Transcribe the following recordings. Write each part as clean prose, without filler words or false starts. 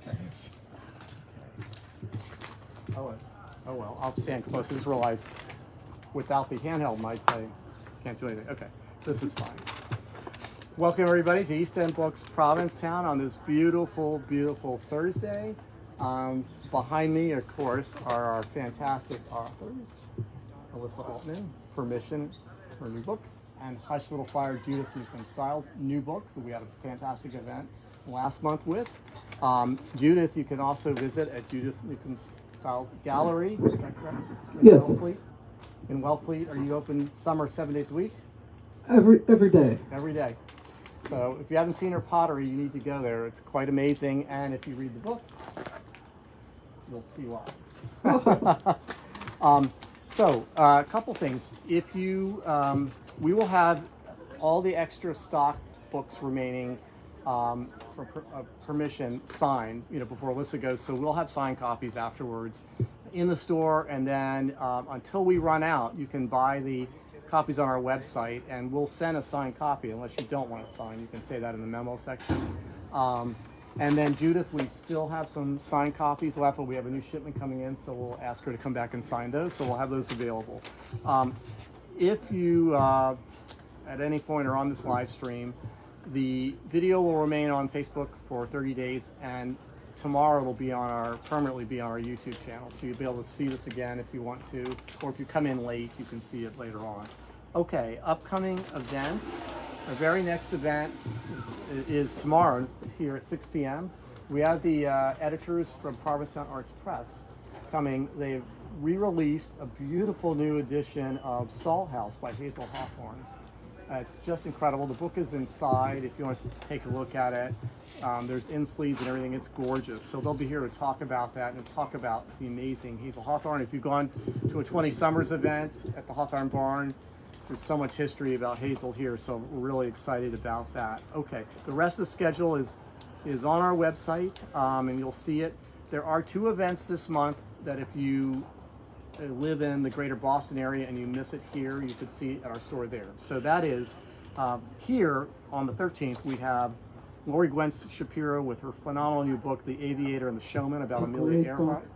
seconds. Oh well, I'll stand close. I just realized without the handheld mics, I can't do anything. Okay, this is fine. Welcome everybody to East End Books Provincetown on this beautiful, beautiful Thursday. Behind me, of course, are our fantastic authors, Elissa Altman, Permission, her new book, and Hush Little Fire, Judith Newcomb Stiles, new book, who we had a fantastic event last month with. Judith, you can also visit at Judith Newcomb Stiles Gallery, is that correct? Yes. In Wellfleet, are you open summer 7 days a week? Every day. Every day. So if you haven't seen her pottery, you need to go there. It's quite amazing, and if you read the book, you'll see why. A couple things. If you, we will have all the extra stock books remaining for permission signed, before Elissa goes. So we'll have signed copies afterwards in the store, and then until we run out, you can buy the copies on our website, and we'll send a signed copy unless you don't want it signed. You can say that in the memo section. And then Judith, we still have some signed copies left, but we have a new shipment coming in, so we'll ask her to come back and sign those. So we'll have those available. If you at any point are on this live stream, the video will remain on Facebook for 30 days, and tomorrow it'll be permanently be on our YouTube channel. So you'll be able to see this again if you want to, or if you come in late, you can see it later on. Okay, upcoming events. Our very next event is tomorrow here at 6 p.m. We have the editors from Provincetown Arts Press coming. They've re-released a beautiful new edition of Salt House by Hazel Hawthorne. It's just incredible. The book is inside if you want to take a look at it. There's in-sleeves and everything. It's gorgeous. So they'll be here to talk about that and talk about the amazing Hazel Hawthorne. If you've gone to a 20 Summers event at the Hawthorne Barn, there's so much history about Hazel here, so we're really excited about that. Okay, the rest of the schedule is on our website, and you'll see it. There are 2 events this month that if you live in the greater Boston area and you miss it here, you could see it at our store there. So that is here on the 13th, we have Lori Gwen Shapiro with her phenomenal new book, The Aviator and the Showman, about Amelia Earhart.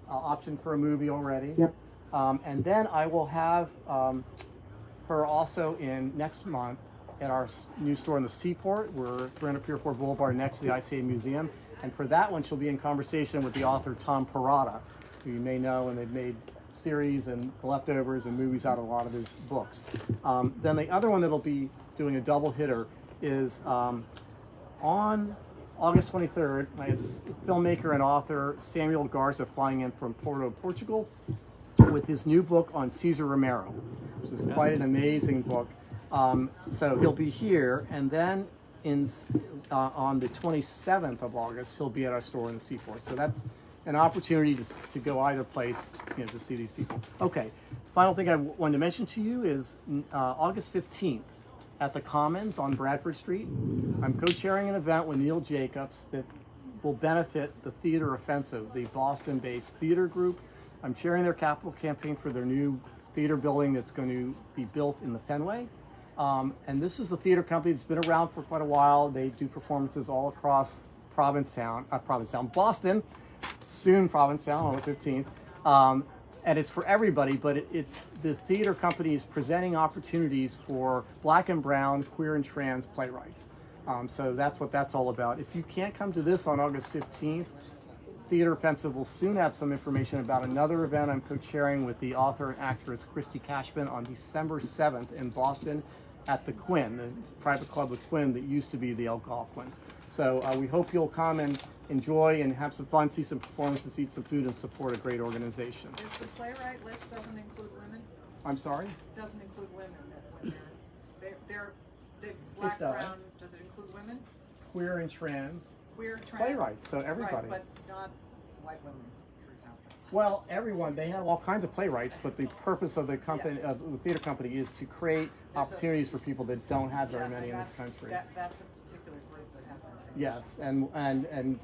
Option for a movie already. Yep. And then I will have her also in next month at our new store in the Seaport. We're 300 Pier 4 Boulevard next to the ICA Museum. And for that one, she'll be in conversation with the author Tom Perrotta, who you may know, and they've made series and leftovers and movies out of a lot of his books. Then the other one that'll be doing a double hitter is on August 23rd, I have filmmaker and author Samuel Garza flying in from Porto, Portugal, with his new book on Cesar Romero, which is quite an amazing book. So he'll be here, and then on the 27th of August, he'll be at our store in the Seaport. So that's an opportunity to go either place, to see these people. Okay, final thing I wanted to mention to you is August 15th at the Commons on Bradford Street. I'm co-chairing an event with Neil Jacobs that will benefit the Theater Offensive, the Boston-based theater group. I'm chairing their capital campaign for their new theater building that's going to be built in the Fenway. And this is a theater company that's been around for quite a while. They do performances all across Boston, soon Provincetown on the 15th. And it's for everybody, but it's the theater company is presenting opportunities for Black and brown, queer and trans playwrights. So that's what that's all about. If you can't come to this on August 15th, Theater Offensive will soon have some information about another event I'm co-chairing with the author and actress Christy Cashman on December 7th in Boston at the Quinn, the private club with Quinn that used to be the Algonquin. So we hope you'll come and enjoy and have some fun, see some performances, eat some food, and support a great organization. Is the playwright list doesn't include women? I'm sorry? Doesn't include women. They're Black, brown, does it include women? Queer and trans. Queer, trans. Playwrights, so everybody. Right, but not white women, for example. Well, everyone, they have all kinds of playwrights, but the purpose of the company, of the theater company, is to create opportunities for people that don't have very many in this country. That's a particular group that has that same. Yes, and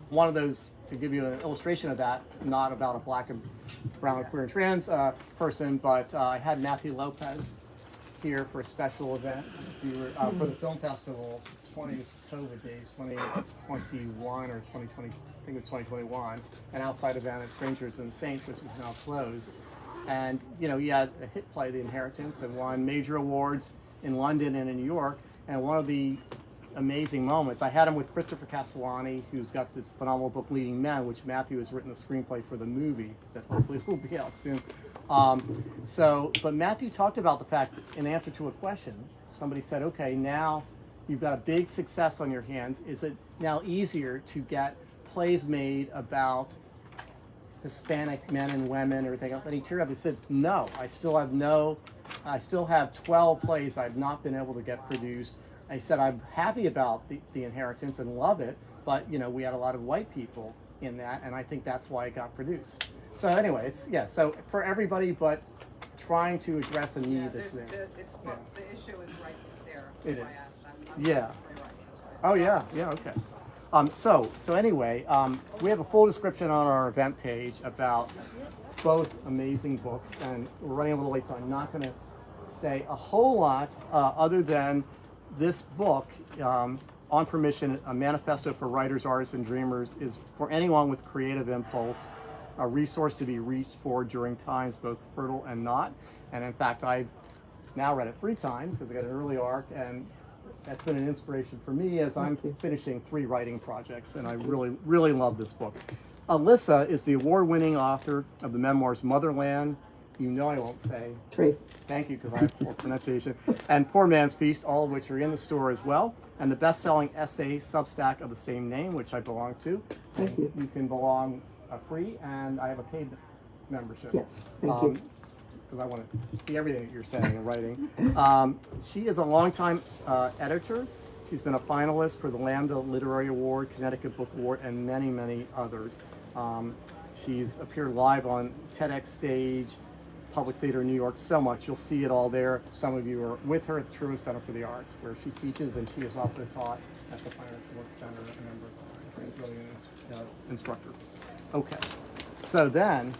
one of those, to give you an illustration of that, not about a Black and brown, queer and trans person, but I had Matthew Lopez here for a special event for the film festival 2020's COVID days, 2021 or 2020, I think it was 2021, and Outside of Anna, Strangers and Saints, which is now closed. And, you know, he had a hit play, The Inheritance, and won major awards in London and in New York. And one of the amazing moments, I had him with Christopher Castellani, who's got the phenomenal book Leading Men, which Matthew has written the screenplay for the movie that hopefully will be out soon. But Matthew talked about the fact, in answer to a question, somebody said, okay, now you've got a big success on your hands. Is it now easier to get plays made about Hispanic men and women or everything else? And he teared up. He said, no, I still have 12 plays I've not been able to get produced. I said, I'm happy about the Inheritance and love it, but you know, we had a lot of white people in that, and I think that's why it got produced. So anyway, so for everybody, but trying to address a need that's there. The issue is right there. It That's is. why I'm Yeah. for your rights, that's why. Oh yeah, okay. So anyway, we have a full description on our event page about both amazing books, and we're running a little late, so I'm not going to say a whole lot other than this book, On Permission, a manifesto for writers, artists, and dreamers, is for anyone with creative impulse, a resource to be reached for during times both fertile and not. And in fact, I've now read it 3 times because I got an early arc, and that's been an inspiration for me as I'm finishing 3 writing projects, and I really, really love this book. Elissa is the award-winning author of the memoirs Motherland, you know I won't say. Tree. Thank you, because I have poor pronunciation. And Poor Man's Feast, all of which are in the store as well. And the best-selling essay Substack of the same name, which I belong to. Thank you. You can belong free, and I have a paid membership. Yes, thank you. Because I want to see everything that you're saying and writing. She is a longtime editor. She's been a finalist for the Lambda Literary Award, Connecticut Book Award, and many, many others. She's appeared live on TEDx stage, Public Theater in New York, so much. You'll see it all there. Some of you are with her at the Truist Center for the Arts, where she teaches, and she has also taught at the Fine Arts Work Center a number of times. Really an instructor. Okay, so then,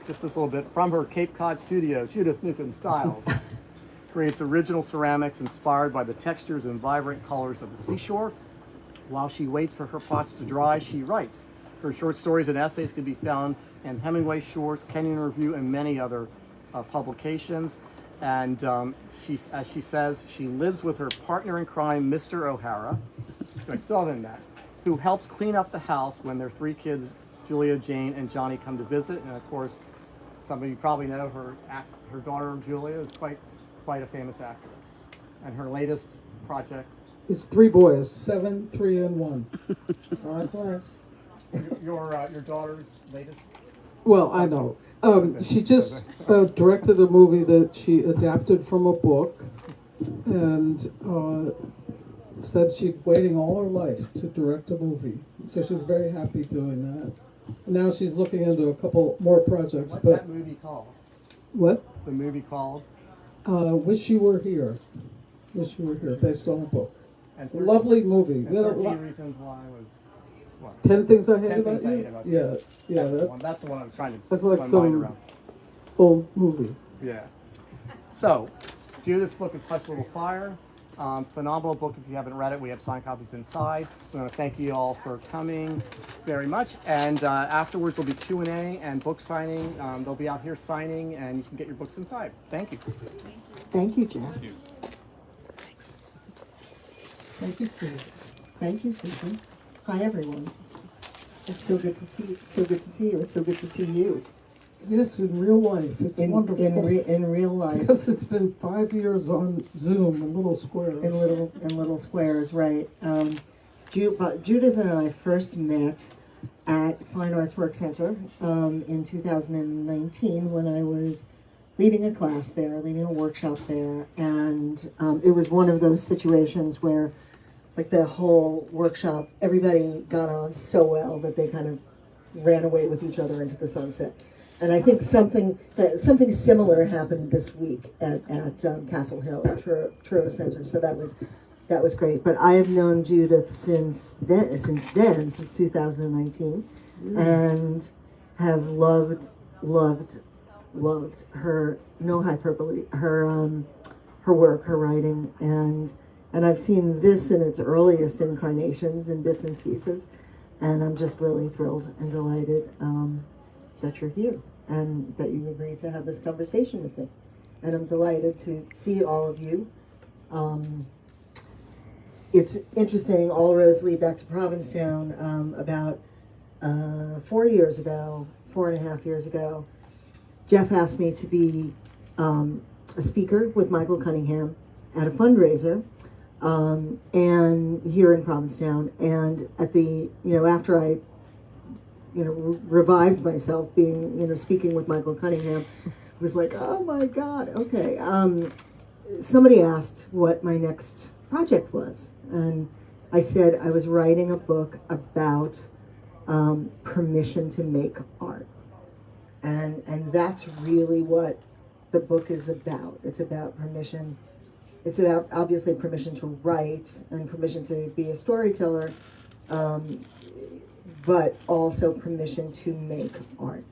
just this little bit from her Cape Cod studio, Judith Newcomb Stiles creates original ceramics inspired by the textures and vibrant colors of the seashore. While she waits for her pots to dry, she writes. Her short stories and essays can be found in Hemingway Shorts, Kenyon Review, and many other publications. And as she says, she lives with her partner in crime, Mr. O'Hara, who I still haven't met, who helps clean up the house when their 3 kids, Julia, Jane, and Johnny, come to visit. And of course, some of you probably know her daughter, Julia, is quite a famous actress. And her latest project It's 3 boys, 7, 3, and 1. All right, class. Your daughter's latest? Well, I know. She just directed a movie that she adapted from a book, and said she's waiting all her life to direct a movie. So she was very happy doing that. Now she's looking into a couple more projects. What's that movie called? What? The movie called? Wish You Were Here. Wish You Were Here, based on a book. And Lovely movie. And 13 Reasons Why was what? 10 Things I Hate 10 About Things I You? Hate About You. Yeah, That's the one I was trying to that's put like my mind some around. old movie. Yeah. So, Judith's book is Hush Little Fire. Phenomenal book if you haven't read it. We have signed copies inside. We want to thank you all for coming very much. And afterwards there'll be Q&A and book signing. They'll be out here signing, and you can get your books inside. Thank you. Thank you, Jeff. Thank you. Thanks. Thank you, Susan. Thank you, Susan. Hi, everyone. It's so good to see you. So good to see you. It's so good to see you. Yes, in real life. It's wonderful. In real life. Because it's been 5 years on Zoom in little squares. In little squares, right. Judith and I first met at Fine Arts Work Center in 2019 when I was leading a class there, leading a workshop there, and it was one of those situations where, like, the whole workshop, everybody got on so well that they kind of ran away with each other into the sunset. And I think something similar happened this week at Castle Hill at Truro Center. So that was great. But I have known Judith since 2019, and have loved her, no hyperbole, her work, her writing, and And I've seen this in its earliest incarnations in bits and pieces, and I'm just really thrilled and delighted that you're here and that you agreed to have this conversation with me. And I'm delighted to see all of you. It's interesting, all roads lead back to Provincetown. About 4 years ago, 4.5 years ago, Jeff asked me to be a speaker with Michael Cunningham at a fundraiser, and here in Provincetown. And at the, after I, revived myself being, speaking with Michael Cunningham, I was like, oh my God, okay. Somebody asked what my next project was, and I said I was writing a book about permission to make art. And that's really what the book is about. It's about permission. It's about, obviously, permission to write and permission to be a storyteller, but also permission to make art.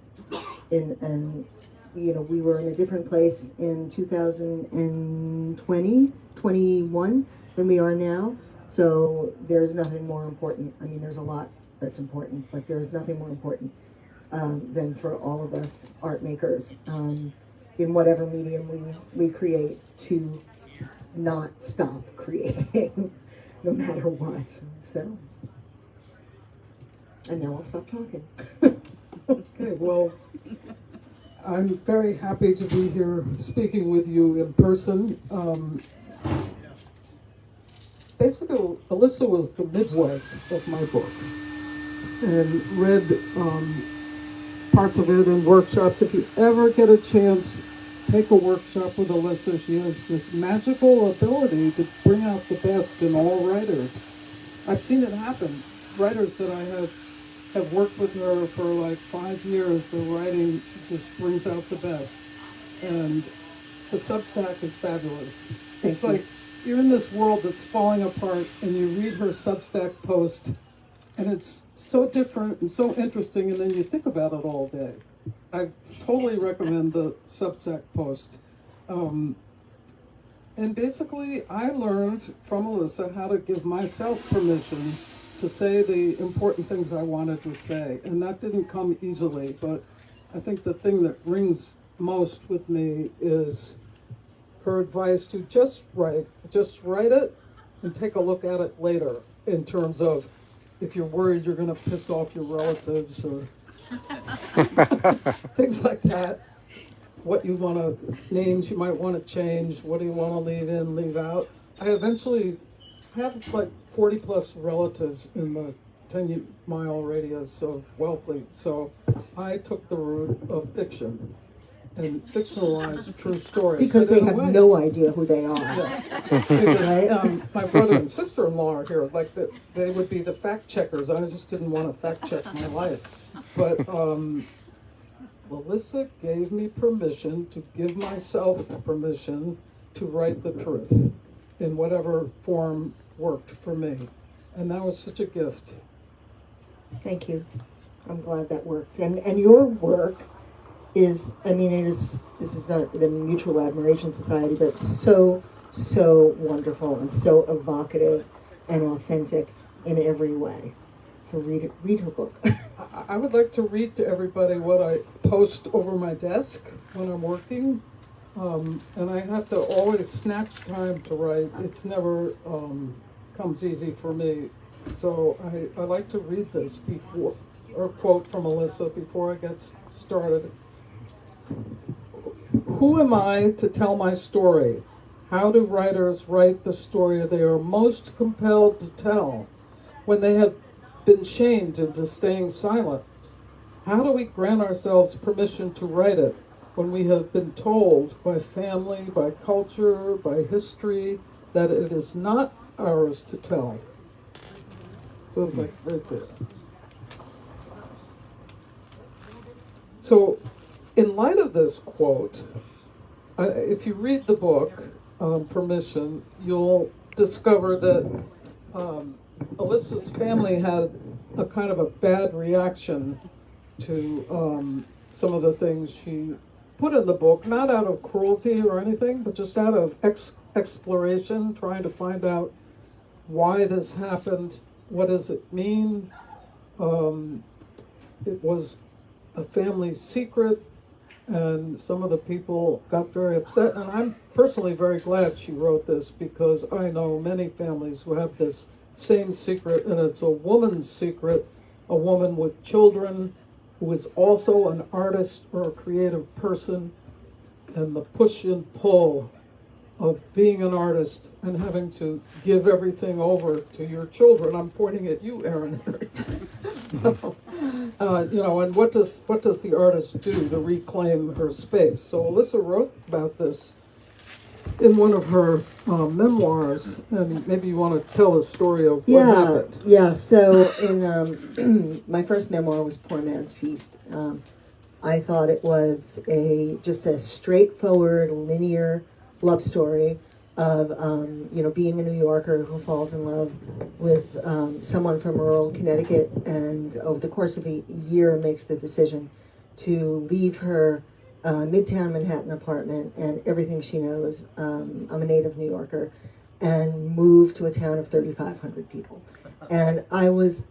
And we were in a different place in 2021 than we are now. So there's nothing more important. I mean, there's a lot that's important, but there's nothing more important than for all of us art makers in whatever medium we create to not stop creating no matter what. So, and now I'll stop talking. Okay, well, I'm very happy to be here speaking with you in person. Basically, Elissa was the midwife of my book and read parts of it in workshops. If you ever get a chance, take a workshop with Elissa. She has this magical ability to bring out the best in all writers. I've seen it happen. Writers that I have worked with her for like 5 years, the writing, she just brings out the best. And the Substack is fabulous. It's like you're in this world that's falling apart and you read her Substack post and it's so different and so interesting, and then you think about it all day. I totally recommend the Substack post. And basically, I learned from Elissa how to give myself permission to say the important things I wanted to say. And that didn't come easily, but I think the thing that rings most with me is her advice to just write it and take a look at it later, in terms of if you're worried you're going to piss off your relatives or things like that. What you want to, names you might want to change, what do you want to leave in, leave out. I eventually have like 40 plus relatives in the 10-mile radius of Wellfleet, so I took the route of fiction and fictionalized true stories. Because they have no idea who they are. Yeah. Because, my brother and sister-in-law are here, like they would be the fact checkers. I just didn't want to fact check my life. But Elissa gave me permission to give myself permission to write the truth in whatever form worked for me. And that was such a gift. Thank you. I'm glad that worked. And your work is, this is not the Mutual Admiration Society, but so wonderful and so evocative and authentic in every way. So read her book. I would like to read to everybody what I post over my desk when I'm working. And I have to always snatch time to write. It's never comes easy for me. So I like to read this before, or quote from Elissa before I get started. Who am I to tell my story? How do writers write the story they are most compelled to tell when they have been shamed into staying silent? How do we grant ourselves permission to write it when we have been told by family, by culture, by history, that it is not ours to tell? So it's like right there. So in light of this quote, if you read the book, Permission, you'll discover that Elissa's family had a kind of a bad reaction to some of the things she put in the book, not out of cruelty or anything, but just out of exploration, trying to find out why this happened, what does it mean. It was a family secret, and some of the people got very upset, and I'm personally very glad she wrote this, because I know many families who have this same secret, and it's a woman's secret, a woman with children who is also an artist or a creative person, and the push and pull of being an artist and having to give everything over to your children. I'm pointing at you, Erin. And what does the artist do to reclaim her space? So Elissa wrote about this in one of her memoirs, and maybe you want to tell the story of what happened. Yeah. So in my first memoir was Poor Man's Feast. I thought it was just a straightforward, linear love story of being a New Yorker who falls in love with someone from rural Connecticut, and over the course of a year makes the decision to leave her Midtown Manhattan apartment and everything she knows. I'm a native New Yorker, and move to a town of 3,500 people. And I was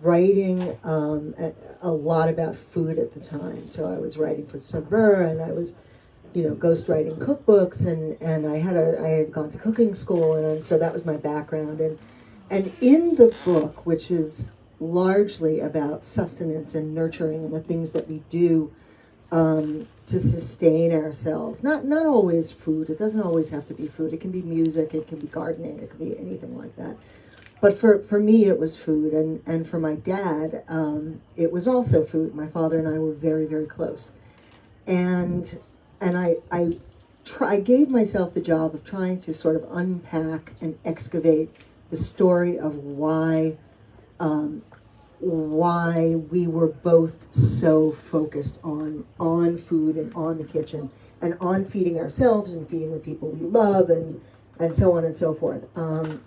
writing a lot about food at the time. So I was writing for Saunders, and I was ghostwriting cookbooks, and I had gone to cooking school, and so that was my background. And in the book, which is largely about sustenance and nurturing and the things that we do to sustain ourselves, not always food. It doesn't always have to be food. It can be music, it can be gardening, it can be anything like that. But for me, it was food, and for my dad, it was also food. My father and I were very, very close, and I gave myself the job of trying to sort of unpack and excavate the story of why we were both so focused on food and on the kitchen and on feeding ourselves and feeding the people we love and so on and so forth.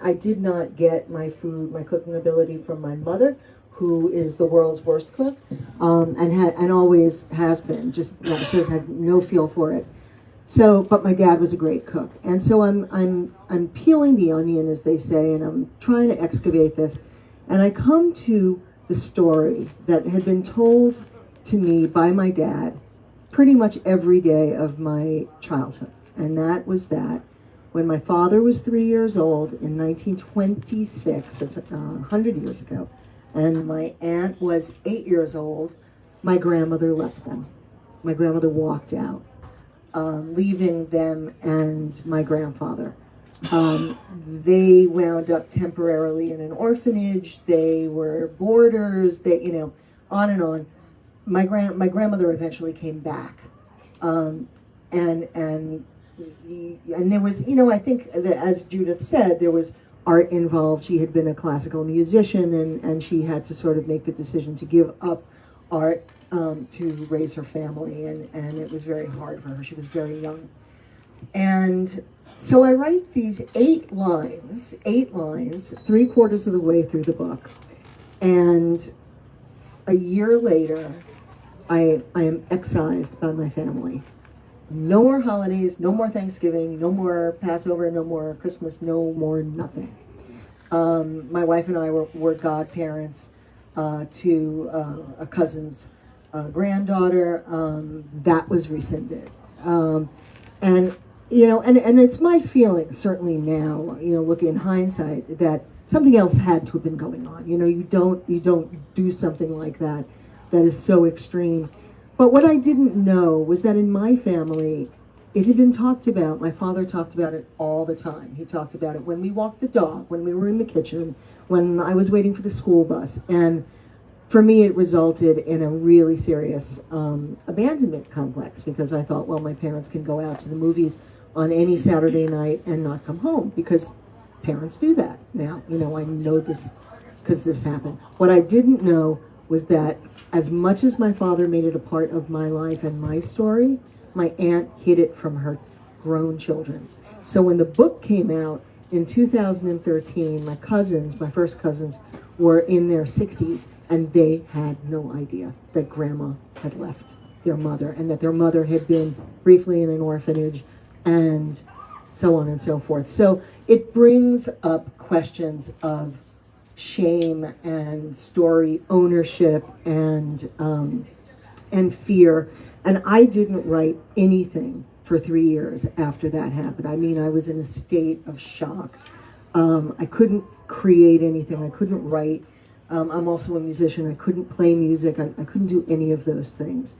I did not get my cooking ability from my mother, who is the world's worst cook, and always has been. She has had no feel for it. So, but my dad was a great cook, and so I'm peeling the onion, as they say, and I'm trying to excavate this, and I come to the story that had been told to me by my dad pretty much every day of my childhood, and that was that when my father was 3 years old in 1926, that's 100 years ago, and my aunt was 8 years old, my grandmother left them. My grandmother walked out, leaving them and my grandfather. They wound up temporarily in an orphanage. They were boarders. On and on. My grandmother eventually came back, and there was, I think that, as Judith said, there was art involved. She had been a classical musician, and she had to sort of make the decision to give up art to raise her family, and it was very hard for her. She was very young. And so I write these 8 lines, 3/4 of the way through the book. And a year later, I am excised by my family. No more holidays, no more Thanksgiving, no more Passover, no more Christmas, no more nothing. My wife and I were godparents to a cousin's granddaughter. That was rescinded. And it's my feeling, certainly now, looking in hindsight, that something else had to have been going on. You don't do something like that is so extreme. But what I didn't know was that in my family, it had been talked about. My father talked about it all the time. He talked about it when we walked the dog, when we were in the kitchen, when I was waiting for the school bus. And for me, it resulted in a really serious abandonment complex, because I thought, well, my parents can go out to the movies on any Saturday night and not come home, because parents do that now. I know this because this happened. What I didn't know was that as much as my father made it a part of my life and my story, my aunt hid it from her grown children. So when the book came out in 2013, my first cousins, were in their 60s, and they had no idea that grandma had left their mother, and that their mother had been briefly in an orphanage, and so on and so forth. So it brings up questions of shame and story ownership and fear. And I didn't write anything for 3 years after that happened. I mean, I was in a state of shock. I couldn't create anything. I couldn't write. I'm also a musician. I couldn't play music. I couldn't do any of those things.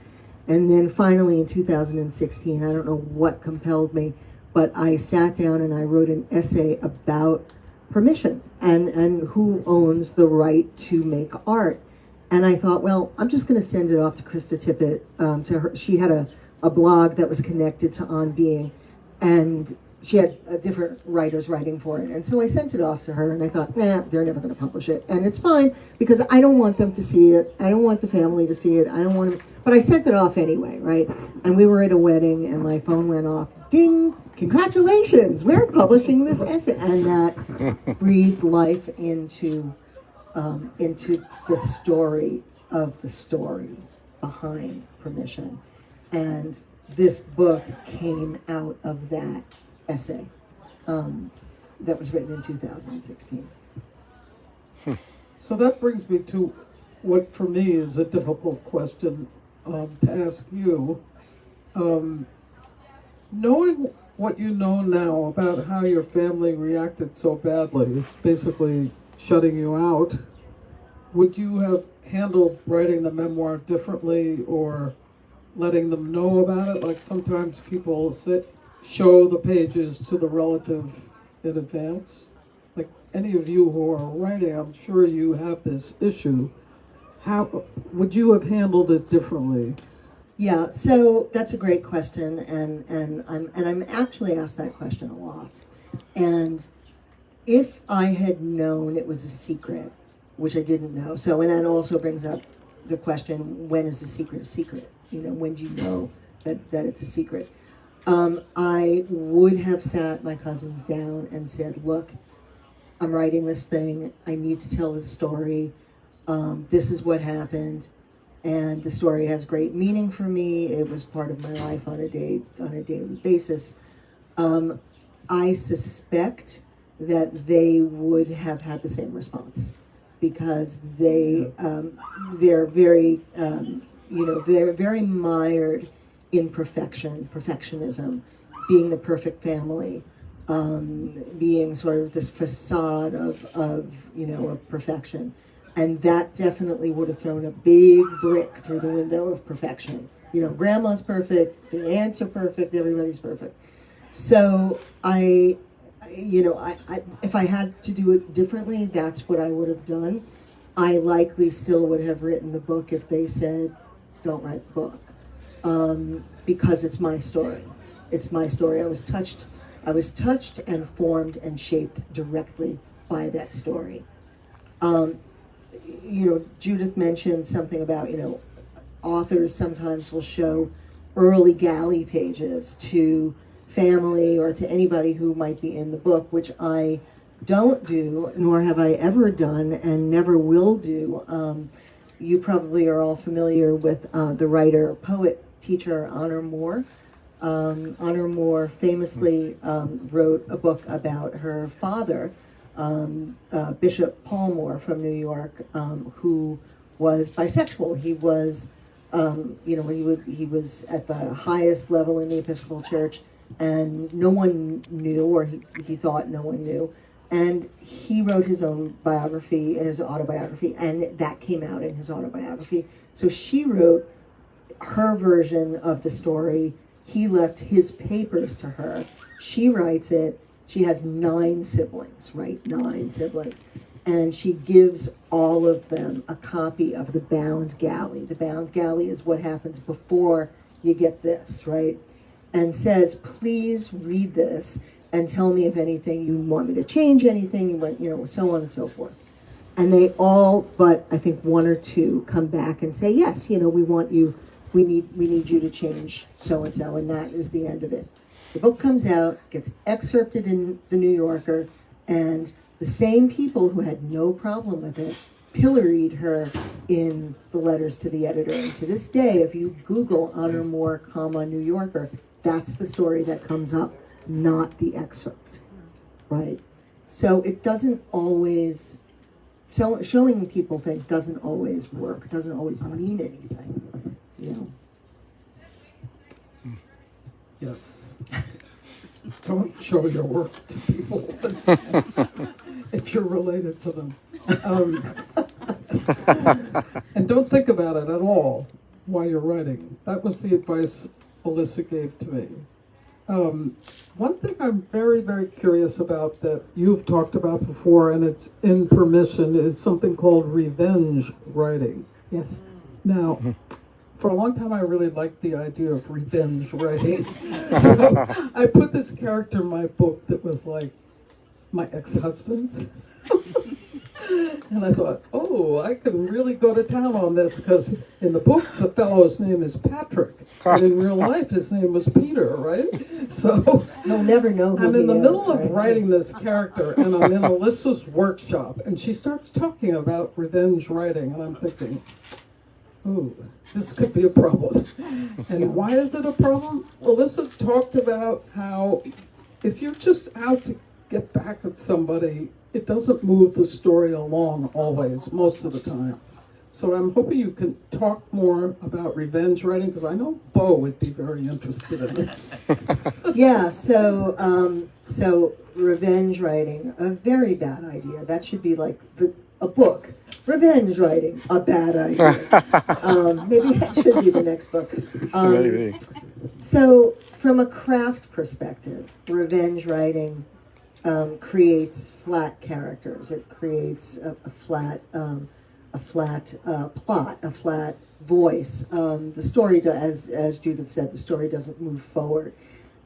And then finally in 2016, I don't know what compelled me, but I sat down and I wrote an essay about permission and who owns the right to make art. And I thought, well, I'm just going to send it off to Krista Tippett. To her, she had a blog that was connected to On Being, and she had different writers writing for it. And so I sent it off to her, and I thought, nah, they're never going to publish it. And it's fine, because I don't want them to see it. I don't want the family to see it. I don't want to, but I sent it off anyway, right? And we were at a wedding, and my phone went off. Ding! Congratulations! We're publishing this essay. And that breathed life into the story of the story behind permission. And this book came out of that essay that was written in 2016. So that brings me to what for me is a difficult question to ask you. Knowing what you know now about how your family reacted so badly, basically shutting you out, would you have handled writing the memoir differently or letting them know about it? Like sometimes people show the pages to the relative in advance. Like any of you who are writing, I'm sure you have this issue. How would you have handled it differently? Yeah, so that's a great question, and I'm actually asked that question a lot. And if I had known it was a secret, which I didn't know, and that also brings up the question: when is a secret a secret? You know, when do you know that it's a secret? I would have sat my cousins down and said, look, I'm writing this thing. I need to tell this story. This is what happened. And the story has great meaning for me. It was part of my life on a daily basis. I suspect that they would have had the same response because they're very, they're very mired in perfectionism, being the perfect family, being sort of this facade of perfection. And that definitely would have thrown a big brick through the window of perfection. You know, grandma's perfect, the aunts are perfect, everybody's perfect. So if I had to do it differently, that's what I would have done. I likely still would have written the book if they said, don't write the book. Because it's my story. It's my story. I was touched and formed and shaped directly by that story. Judith mentioned something about, authors sometimes will show early galley pages to family or to anybody who might be in the book, which I don't do, nor have I ever done and never will do. You probably are all familiar with the writer, poet, teacher Honor Moore. Honor Moore famously wrote a book about her father, Bishop Paul Moore from New York, who was bisexual. He was, he was at the highest level in the Episcopal Church, and no one knew, or he thought no one knew. And he wrote his own biography, his autobiography, and that came out in his autobiography. So she wrote her version of the story. He left his papers to her. She writes it. She has 9 siblings, right? 9 siblings. And she gives all of them a copy of the bound galley. The bound galley is what happens before you get this, right? And says, please read this and tell me if anything you want me to change, anything you want, so on and so forth. And they all, but I think 1 or 2 come back and say, yes, we want you, we need you to change so and so, and that is the end of it. The book comes out, gets excerpted in the New Yorker, and the same people who had no problem with it pilloried her in the letters to the editor. And to this day, if you Google Honor Moore, New Yorker, that's the story that comes up not the excerpt, right? So it doesn't always, so showing people things doesn't always work, doesn't always mean anything, you know. Yes. Don't show your work to people if you're related to them. And don't think about it at all while you're writing. That was the advice Elissa gave to me. One thing I'm very, very curious about that you've talked about before, and it's in permission, is something called revenge writing. Yes. Now, for a long time, I really liked the idea of revenge writing. So I put this character in my book that was like my ex-husband. And I thought, oh, I can really go to town on this, because in the book, the fellow's name is Patrick. And in real life, his name was Peter, right? So You'll never know who I'm in the he is, middle of right? writing this character, and I'm in Elissa's workshop, and she starts talking about revenge writing, and I'm thinking, oh, this could be a problem. And why is it a problem? Elissa talked about how if you're just out to get back at somebody, it doesn't move the story along always, most of the time. So I'm hoping you can talk more about revenge writing, because I know Bo would be very interested in this. Yeah, so revenge writing, a very bad idea. That should be like a book. Revenge writing, a bad idea. Maybe that should be the next book. Maybe. So from a craft perspective, revenge writing creates flat characters. It creates a flat plot, a flat voice. The story, as Judith said, the story doesn't move forward,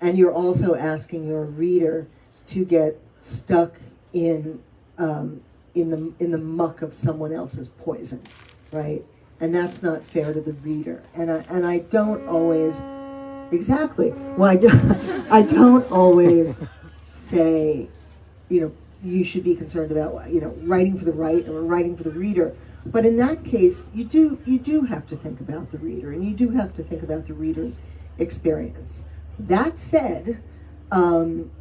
and you're also asking your reader to get stuck in the muck of someone else's poison, right? And that's not fair to the reader. And I don't always exactly. Well, I don't always say, you should be concerned about, writing for the right or writing for the reader. But in that case, you do have to think about the reader, and you do have to think about the reader's experience. That said, in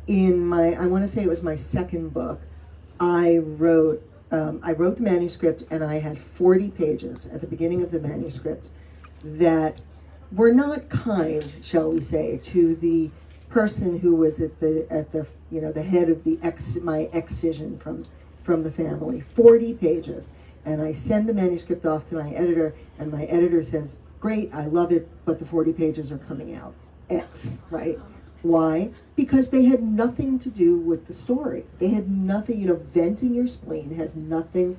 I want to say it was my second book, I wrote the manuscript, and I had 40 pages at the beginning of the manuscript that were not kind, shall we say, to the person who was at the head of my excision from the family. 40 pages, and I send the manuscript off to my editor, and my editor says, "Great, I love it, but the 40 pages are coming out X," right? Why? Because they had nothing to do with the story. They had nothing. Venting your spleen has nothing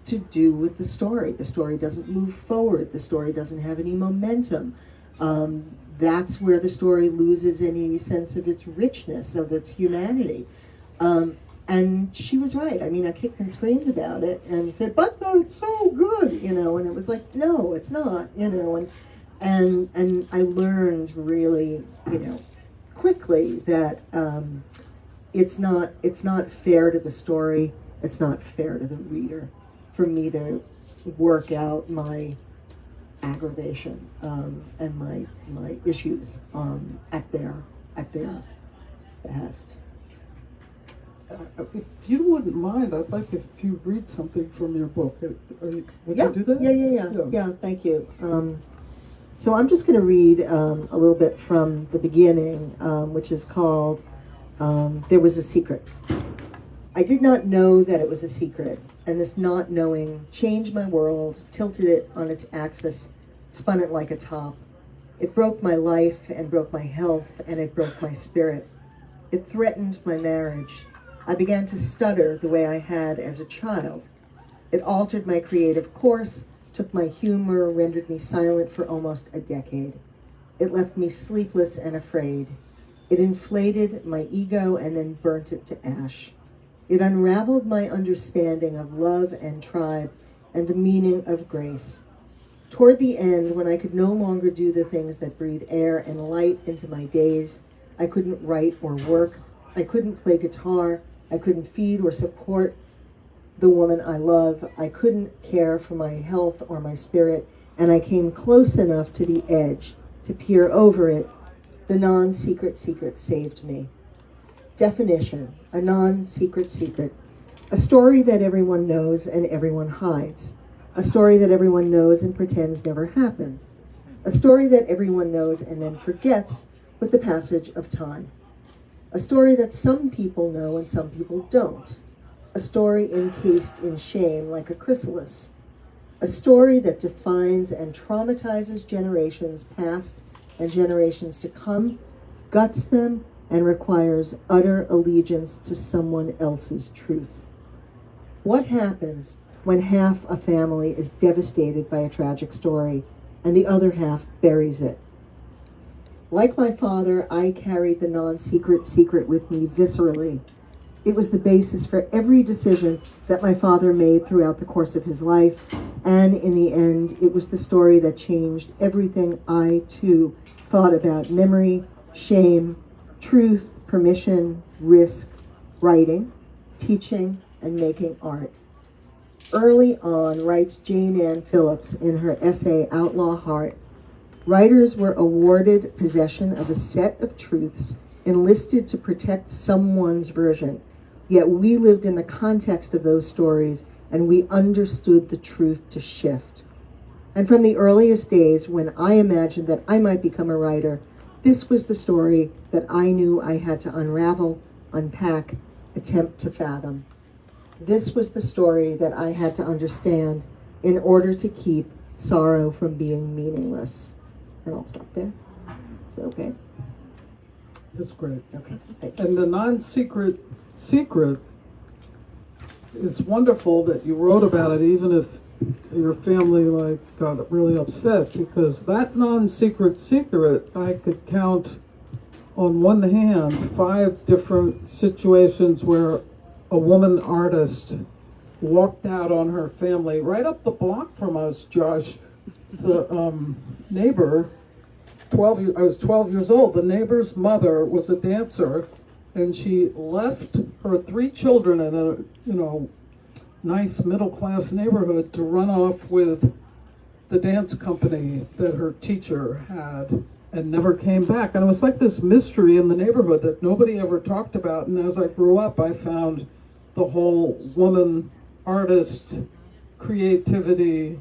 to do with the story. The story doesn't move forward. The story doesn't have any momentum. That's where the story loses any sense of its richness, of its humanity. And she was right. I mean, I kicked and screamed about it and said, "But it's so good," and it was like, no, it's not, and I learned really, quickly that it's not fair to the story. It's not fair to the reader for me to work out my aggravation and my issues at their behest. If you wouldn't mind, I'd like if you read something from your book. Would Yeah. you do that? Yeah, thank you. So I'm just going to read a little bit from the beginning, which is called "There Was a Secret." I did not know that it was a secret, and this not knowing changed my world, tilted it on its axis, spun it like a top. It broke my life and broke my health, and it broke my spirit. It threatened my marriage. I began to stutter the way I had as a child. It altered my creative course, took my humor, rendered me silent for almost a decade. It left me sleepless and afraid. It inflated my ego and then burnt it to ash. It unraveled my understanding of love and tribe and the meaning of grace. Toward the end, when I could no longer do the things that breathe air and light into my days, I couldn't write or work. I couldn't play guitar. I couldn't feed or support the woman I love. I couldn't care for my health or my spirit, and I came close enough to the edge to peer over it The non-secret secret saved me. Definition: a non-secret secret. A story that everyone knows and everyone hides. A story that everyone knows and pretends never happened. A story that everyone knows and then forgets with the passage of time. A story that some people know and some people don't. A story encased in shame like a chrysalis. A story that defines and traumatizes generations past and generations to come, guts them, and requires utter allegiance to someone else's truth. What happens when half a family is devastated by a tragic story and the other half buries it? Like my father, I carried the non-secret secret with me viscerally. It was the basis for every decision that my father made throughout the course of his life, and in the end, it was the story that changed everything I, too, thought about memory, shame, truth, permission, risk, writing, teaching, and making art. Early on, writes Jane Ann Phillips in her essay Outlaw Heart, writers were awarded possession of a set of truths enlisted to protect someone's version, yet we lived in the context of those stories and we understood the truth to shift. And from the earliest days when I imagined that I might become a writer, this was the story that I knew I had to unravel, unpack, attempt to fathom. This was the story that I had to understand in order to keep sorrow from being meaningless. And I'll stop there. Is that okay? It's great. Okay, thank you. And the non-secret secret, it's wonderful that you wrote about it, even if your family got really upset, because that non-secret secret, I could count on one hand 5 different situations where a woman artist walked out on her family right up the block from us, Josh. The neighbor, I was 12 years old. The neighbor's mother was a dancer, and she left her 3 children in a, nice middle-class neighborhood to run off with the dance company that her teacher had, and never came back. And it was like this mystery in the neighborhood that nobody ever talked about. And as I grew up, I found the whole woman artist creativity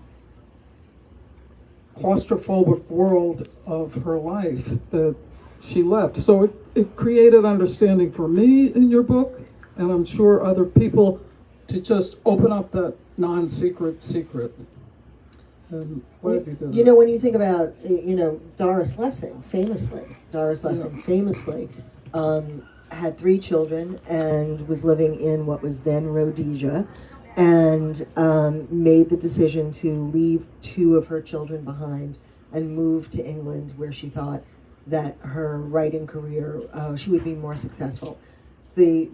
claustrophobic world of her life that she left. So it created understanding for me in your book, and I'm sure other people, to just open up that non-secret secret. And glad you did it. When you think about, Doris Lessing famously had 3 children and was living in what was then Rhodesia, and made the decision to leave 2 of her children behind and move to England, where she thought that her writing career, she would be more successful. The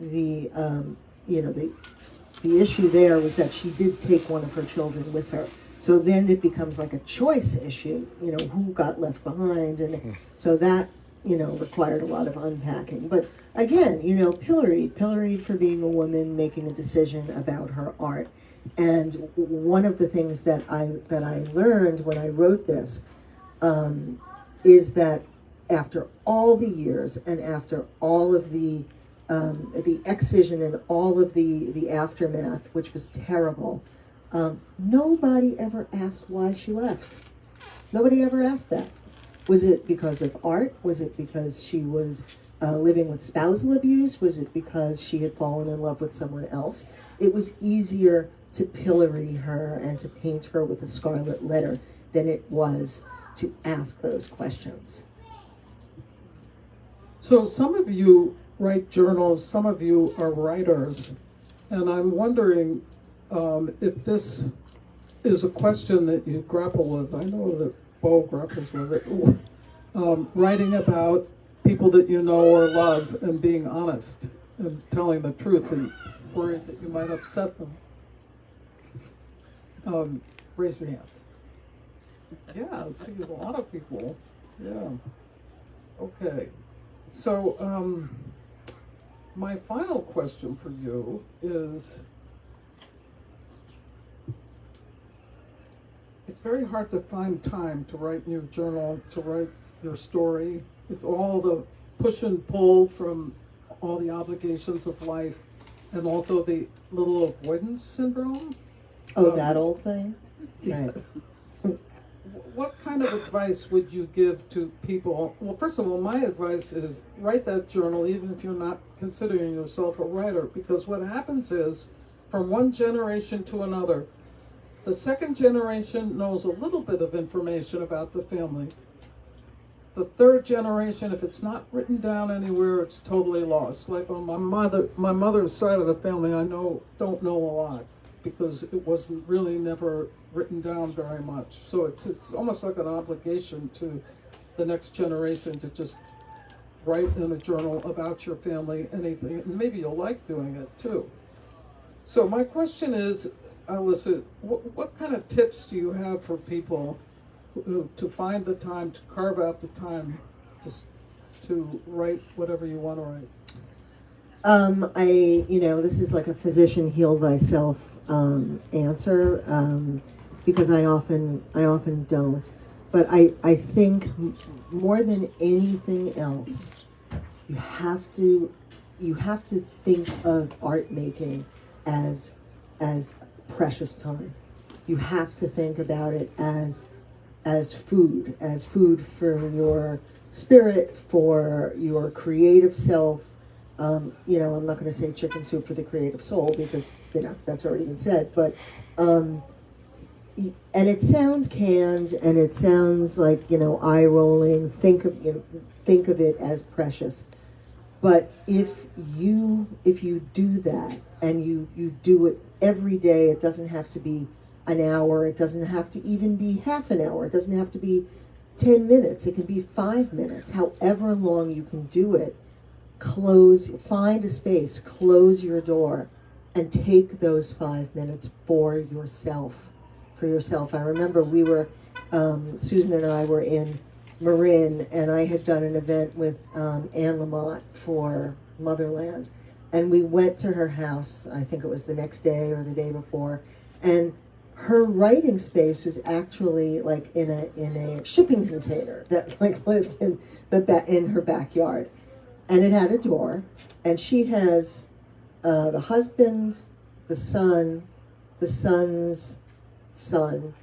issue there was that she did take one of her children with her. So then it becomes like a choice issue, who got left behind. And so that, required a lot of unpacking. But again, pilloried for being a woman making a decision about her art. And one of the things that I learned when I wrote this is that after all the years and after all of the excision and all of the aftermath, which was terrible, nobody ever asked why she left. Nobody ever asked that. Was it because of art? Was it because she was living with spousal abuse? Was it because she had fallen in love with someone else? It was easier to pillory her and to paint her with a scarlet letter than it was to ask those questions. So some of you write journals, some of you are writers, and I'm wondering if this is a question that you grapple with. I know that Bo grapples with it. Writing about people that you know or love and being honest and telling the truth, and worried that you might upset them. Raise your hand. Yeah, see, there's a lot of people. Yeah. Okay. So, my final question for you is, it's very hard to find time to write your journal, to write your story. it's all the push and pull from all the obligations of life, and also the little avoidance syndrome. Oh, that old thing? Right. What kind of advice would you give to people? Well, first of all, my advice is write that journal even if you're not considering yourself a writer, because what happens is, from one generation to another, the second generation knows a little bit of information about the family. The third generation, if it's not written down anywhere, it's totally lost. Like on my mother's side of the family, don't know a lot, because it wasn't really never written down very much. So it's almost like an obligation to the next generation to just write in a journal about your family, anything, and maybe you'll like doing it too. So my question is, Elissa, what kind of tips do you have for people to find the time, to carve out the time to write whatever you want to write? This is like a physician heal thyself answer, because I often don't. But I think more than anything else, you have to think of art making as precious time. You have to think about it as food for your spirit, for your creative self. I'm not going to say chicken soup for the creative soul, because that's already been said. But and it sounds canned, and it sounds like eye rolling. Think of it as precious. But if you do that, and you do it every day, it doesn't have to be an hour. It doesn't have to even be half an hour. It doesn't have to be 10 minutes. It can be 5 minutes. However long you can do it, find a space, close your door, and take those 5 minutes for yourself. I remember we were, Susan and I were in Marin, and I had done an event with Anne Lamott for Motherland, and we went to her house. I think it was the next day or the day before, and her writing space was actually like in a shipping container that like lived in her backyard, and it had a door, and she has the husband, the son, the son's son,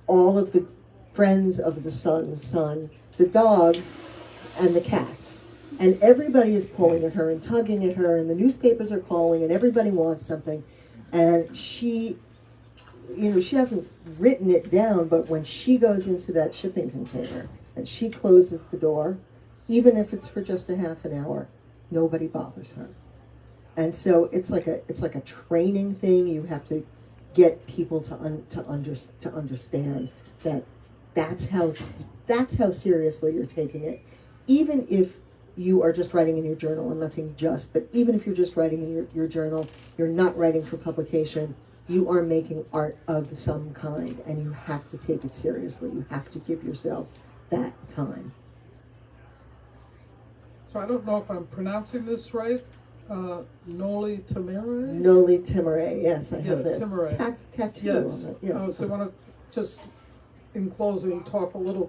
all of the friends of the son's son, the dogs, and the cats. And everybody is pulling at her and tugging at her, and the newspapers are calling, and everybody wants something. And she hasn't written it down, but when she goes into that shipping container and she closes the door, even if it's for just a half an hour, nobody bothers her. And so it's like a training thing. You have to get people to understand that that's how seriously you're taking it. Even if you are just writing in your journal, I'm not saying just, but even if you're just writing in your journal, you're not writing for publication, you are making art of some kind, and you have to take it seriously. You have to give yourself that time. So I don't know if I'm pronouncing this right. Noli Timere? Noli Timere, yes, I have that Timere. tattoo Yes. on it. Yes. So I want to just, in closing, talk a little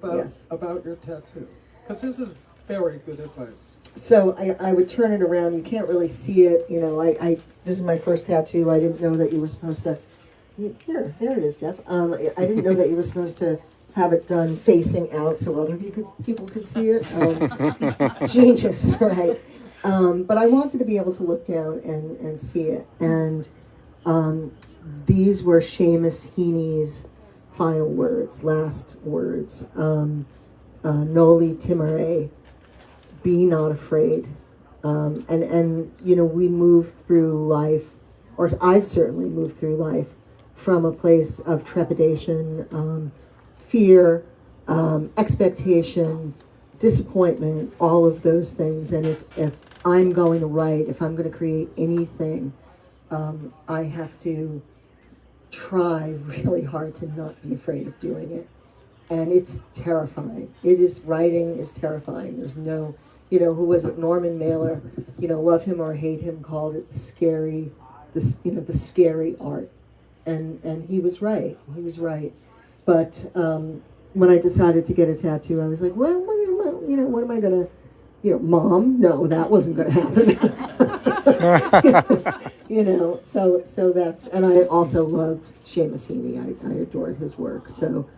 about your tattoo, because this is very good advice. So I would turn it around. You can't really see it. This is my first tattoo. I didn't know that you were supposed to. There it is, Jeff. I didn't know that you were supposed to have it done facing out so other people could see it. Genius, right? But I wanted to be able to look down and see it. And these were Seamus Heaney's final words, last words. Noli timere, be not afraid. And we move through life, or I've certainly moved through life from a place of trepidation, fear, expectation, disappointment, all of those things. And if I'm going to write, if I'm going to create anything, I have to try really hard to not be afraid of doing it. And it's terrifying. Writing is terrifying. There's no, who was it? Norman Mailer, love him or hate him, called it the scary art. And he was right. But when I decided to get a tattoo, I was like, well, what am I gonna Mom, no, that wasn't going to happen. So that's, and I also loved Seamus Heaney. I adored his work. So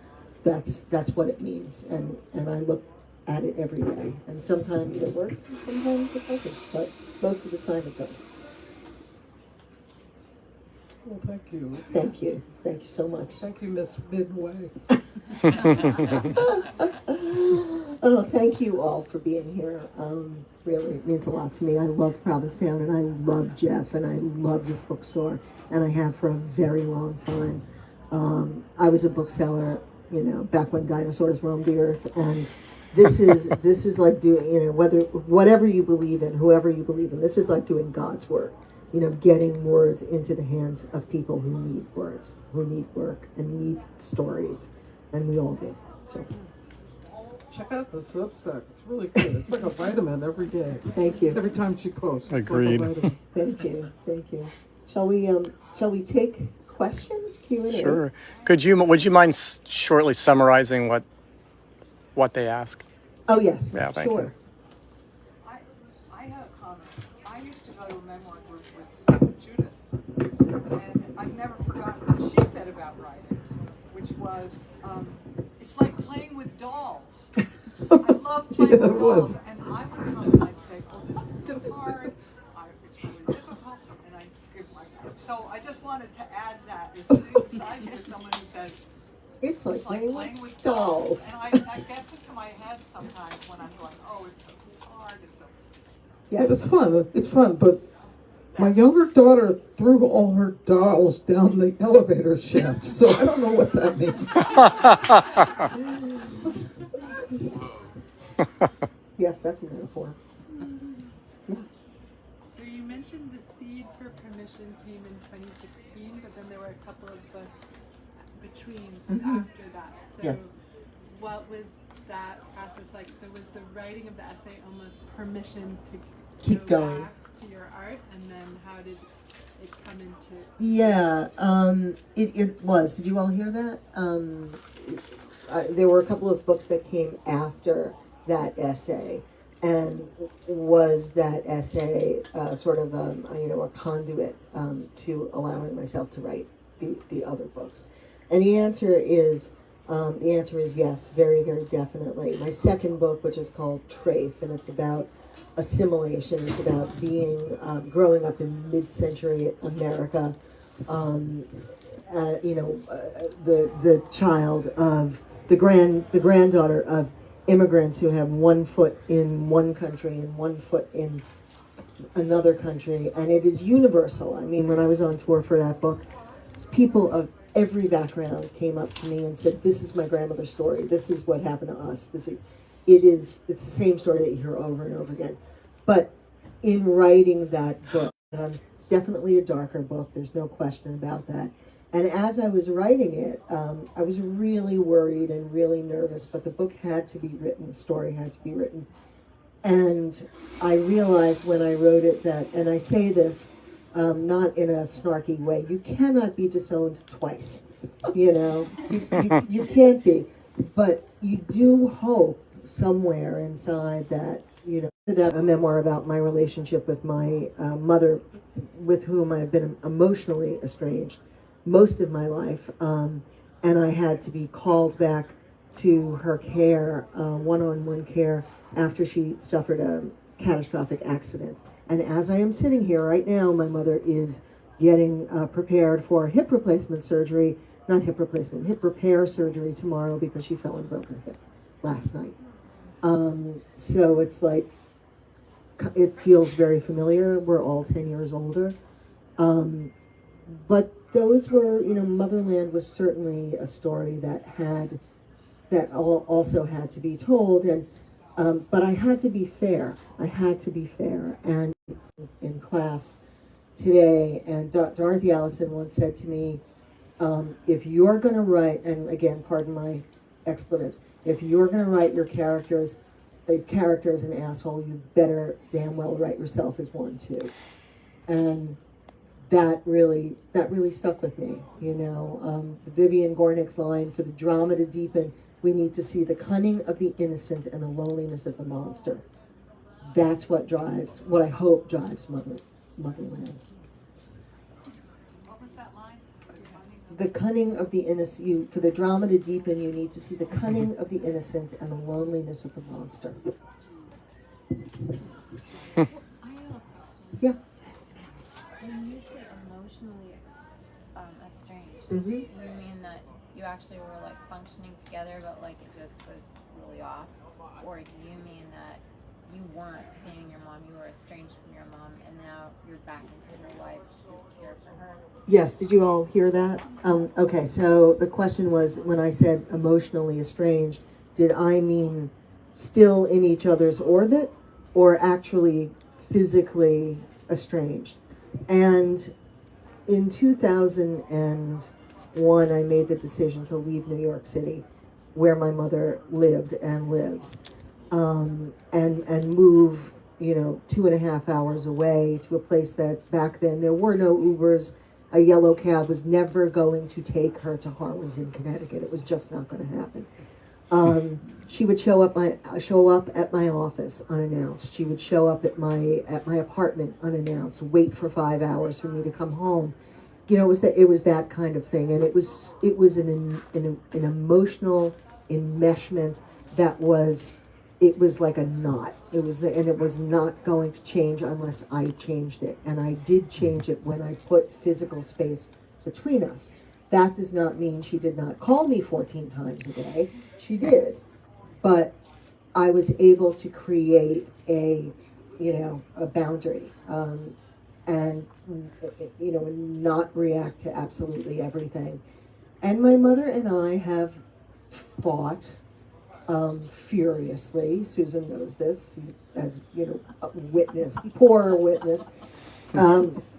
that's what it means. And I look at it every day. And sometimes it works and sometimes it doesn't. But most of the time it does. Well, thank you. Thank you. Thank you so much. Thank you, Miss Midway. Oh, thank you all for being here. Really, it means a lot to me. I love Provincetown, and I love Jeff, and I love this bookstore, and I have for a very long time. I was a bookseller, back when dinosaurs roamed the earth, and this is like doing, whatever you believe in, whoever you believe in, this is like doing God's work. Getting words into the hands of people who need words, who need work, and need stories, and we all do. So, check out the Substack. It's really good. It's like a vitamin every day. Thank you. Every time she posts. Agreed. It's like a vitamin. Thank you. Shall we take questions? Q&A. Sure. Would you mind shortly summarizing what they ask? Oh yes. Yeah, thank sure. you. I have a comment. I used to go to a memoir group with Judith, and I've never forgotten what she said about writing, which was, it's like playing with dolls. I love playing Yeah, with it dolls, was. and I would come and I'd say, oh, this is so hard, it's really difficult, and I give my part. So I just wanted to add that, is sitting beside you as someone who says, It's like playing with dolls. And that gets into my head sometimes when I'm going, oh, it's so hard, it's so... Yes. It's fun. It's fun, but my younger daughter threw all her dolls down the elevator shaft, so I don't know what that means. Yes, that's a metaphor. So you mentioned the seed for permission came in 2016, but then there were a couple of books between after that. So Yes. what was that process like? So was the writing of the essay almost permission to Keep go going. back to your art, and then how did it come into? Yeah, it was. Did you all hear that? There were a couple of books that came after that essay, and was that essay sort of a conduit to allowing myself to write the other books? And the answer is yes, very, very definitely. My second book, which is called Trafe, and it's about assimilation. It's about being growing up in mid-century America. The child of the granddaughter of immigrants who have one foot in one country and one foot in another country, and it is universal. I mean, when I was on tour for that book, people of every background came up to me and said, "This is my grandmother's story. This is what happened to us. It's the same story that you hear over and over again." But in writing that book, it's definitely a darker book. There's no question about that. And as I was writing it, I was really worried and really nervous, but the book had to be written, the story had to be written. And I realized when I wrote it that, and I say this not in a snarky way, you cannot be disowned twice. You can't be. But you do hope somewhere inside that, that a memoir about my relationship with my mother, with whom I've been emotionally estranged most of my life, and I had to be called back to her care, one-on-one care, after she suffered a catastrophic accident. And as I am sitting here right now, my mother is getting prepared for hip replacement surgery, hip repair surgery tomorrow because she fell and broke her hip last night. So it's like, it feels very familiar. We're all 10 years older. But those were, Motherland was certainly a story that also had to be told. And but I had to be fair. And in class today, and Dorothy Allison once said to me, if you're going to write, and again, pardon my expletives, if you're going to write your characters as an asshole, you better damn well write yourself as one too. And that really stuck with me. Vivian Gornick's line, "For the drama to deepen, we need to see the cunning of the innocent and the loneliness of the monster." that's what I hope drives Motherland. What was that line? The cunning of the innocent. For the drama to deepen, you need to see the cunning of the innocent and the loneliness of the monster. I have a question. Yeah. When you say emotionally estranged, Mm-hmm. do you mean that you actually were like functioning together, but like it just was really off, or do you mean that you weren't seeing your mom, you were estranged from your mom, and now you're back into her life to care for her? Yes, did you all hear that? Okay, so the question was, when I said emotionally estranged, did I mean still in each other's orbit or actually physically estranged? And in 2001, I made the decision to leave New York City, where my mother lived and lives, and move, 2.5 hours away to a place that back then there were no Ubers. A yellow cab was never going to take her to Harwin's in Connecticut. It was just not going to happen. She would show up at my office unannounced. She would show up at my apartment unannounced. Wait for 5 hours for me to come home. It was that kind of thing, and it was an emotional enmeshment that was like a knot. It was not going to change unless I changed it, and I did change it when I put physical space between us. That does not mean she did not call me 14 times a day. She did, but I was able to create a boundary, and not react to absolutely everything. And my mother and I have fought furiously. Susan knows this, as a witness, poor witness.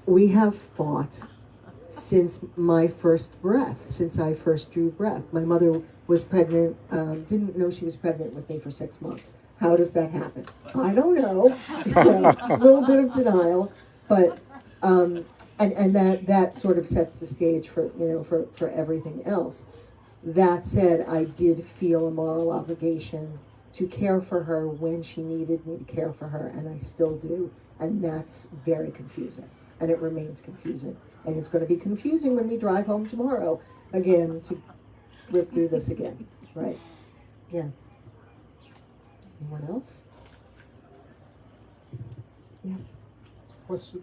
We have fought since my first breath, since I first drew breath. My mother was pregnant, didn't know she was pregnant with me for 6 months. How does that happen? I don't know. A little bit of denial, but and that sort of sets the stage for everything else. That said, I did feel a moral obligation to care for her when she needed me to care for her, and I still do, and that's very confusing, and it remains confusing, and it's going to be confusing when we drive home tomorrow again to rip through this again, right? Yeah. Anyone else? Yes. Question.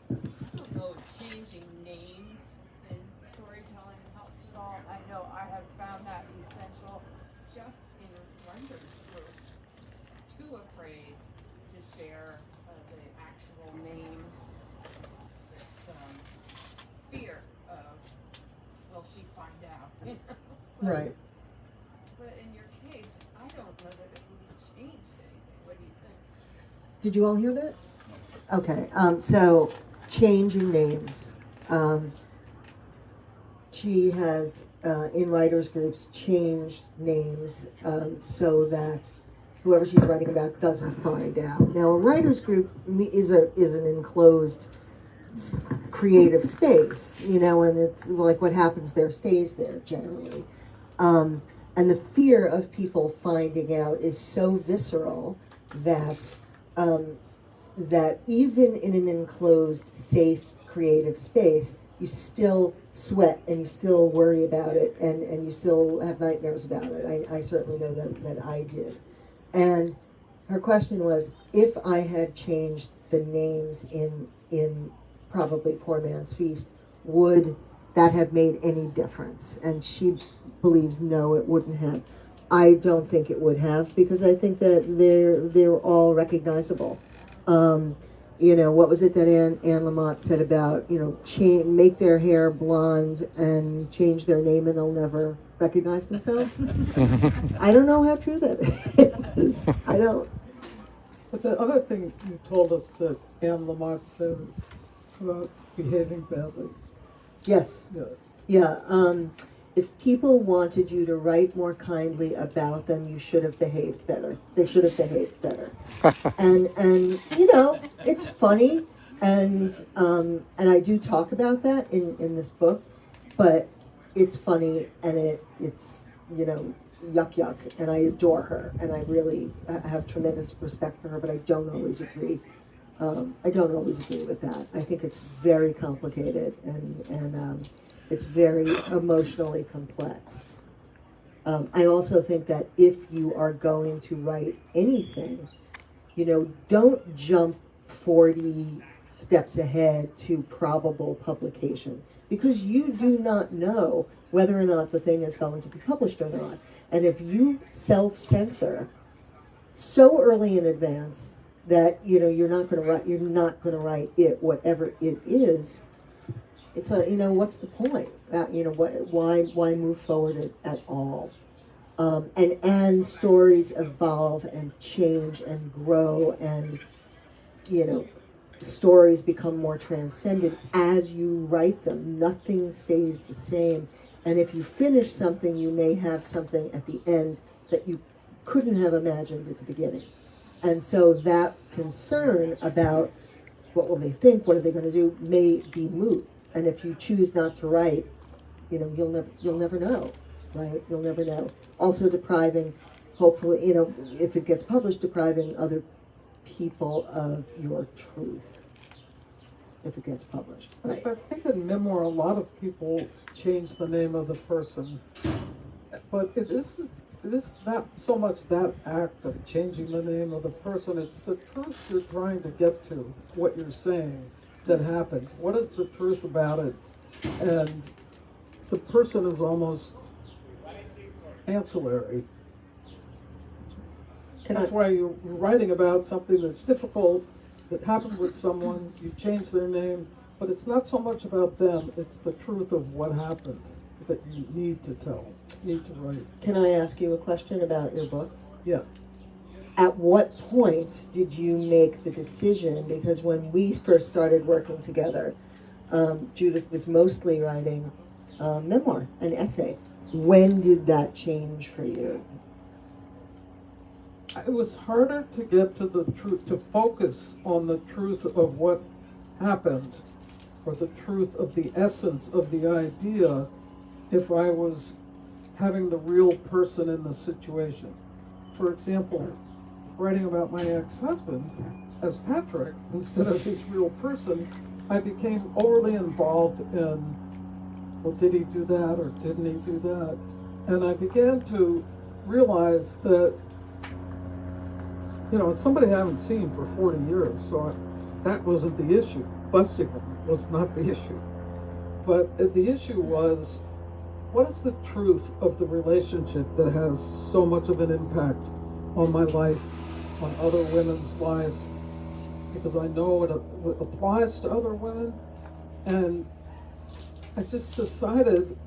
I don't know if changing names in storytelling helps at all. I know I have found that essential just in writers group. Too afraid to share the actual name. This fear of, will she find out? So, Right. But in your case, I don't know that it would have changed anything. What do you think? Did you all hear that? Okay, so changing names. She has, in writers groups, changed names so that whoever she's writing about doesn't find out. Now, a writers group is an enclosed creative space, and it's like what happens there stays there generally. And the fear of people finding out is so visceral that that even in an enclosed, safe, creative space, you still sweat and you still worry about it, and you still have nightmares about it. I certainly know that I did. And her question was, if I had changed the names in probably Poor Man's Feast, would that have made any difference? And she believes no, it wouldn't have. I don't think it would have, because I think that they're all recognizable. What was it that Anne Lamott said about, make their hair blonde and change their name and they'll never recognize themselves? I don't know how true that is. I don't. But the other thing you told us that Anne Lamott said about behaving badly. Yes. Yeah. Yeah. If people wanted you to write more kindly about them, you should have behaved better. They should have behaved better. and it's funny, and I do talk about that in this book, but it's funny, and it's yuck, and I adore her, and I really have tremendous respect for her, but I don't always agree. I don't always agree with that. I think it's very complicated, and it's very emotionally complex. I also think that if you are going to write anything, don't jump 40 steps ahead to probable publication, because you do not know whether or not the thing is going to be published or not. And if you self-censor so early in advance that you're not going to write it, whatever it is, it's what's the point? Why move forward at all? And stories evolve and change and grow, and stories become more transcendent as you write them. Nothing stays the same. And if you finish something, you may have something at the end that you couldn't have imagined at the beginning. And so that concern about what will they think, what are they going to do, may be moot. And if you choose not to write, you'll never know, right? You'll never know. Also depriving, hopefully, if it gets published, depriving other people of your truth, if it gets published. Right. I think in memoir, a lot of people change the name of the person, but it is not so much that act of changing the name of the person, it's the truth you're trying to get to, what you're saying that happened. What is the truth about it? And the person is almost ancillary. That's why you're writing about something that's difficult, that happened with someone, you change their name, but it's not so much about them, it's the truth of what happened that you need to tell, need to write. Can I ask you a question about your book? Yeah. At what point did you make the decision? Because when we first started working together, Judith was mostly writing memoir, an essay. When did that change for you? It was harder to get to the truth, to focus on the truth of what happened, or the truth of the essence of the idea, if I was having the real person in the situation. For example, writing about my ex-husband as Patrick instead of his real person, I became overly involved in, well, did he do that or didn't he do that? And I began to realize that, it's somebody I haven't seen for 40 years, so that wasn't the issue. Busting him was not the issue. But the issue was, what is the truth of the relationship that has so much of an impact on my life, on other women's lives? Because I know it applies to other women, and I just decided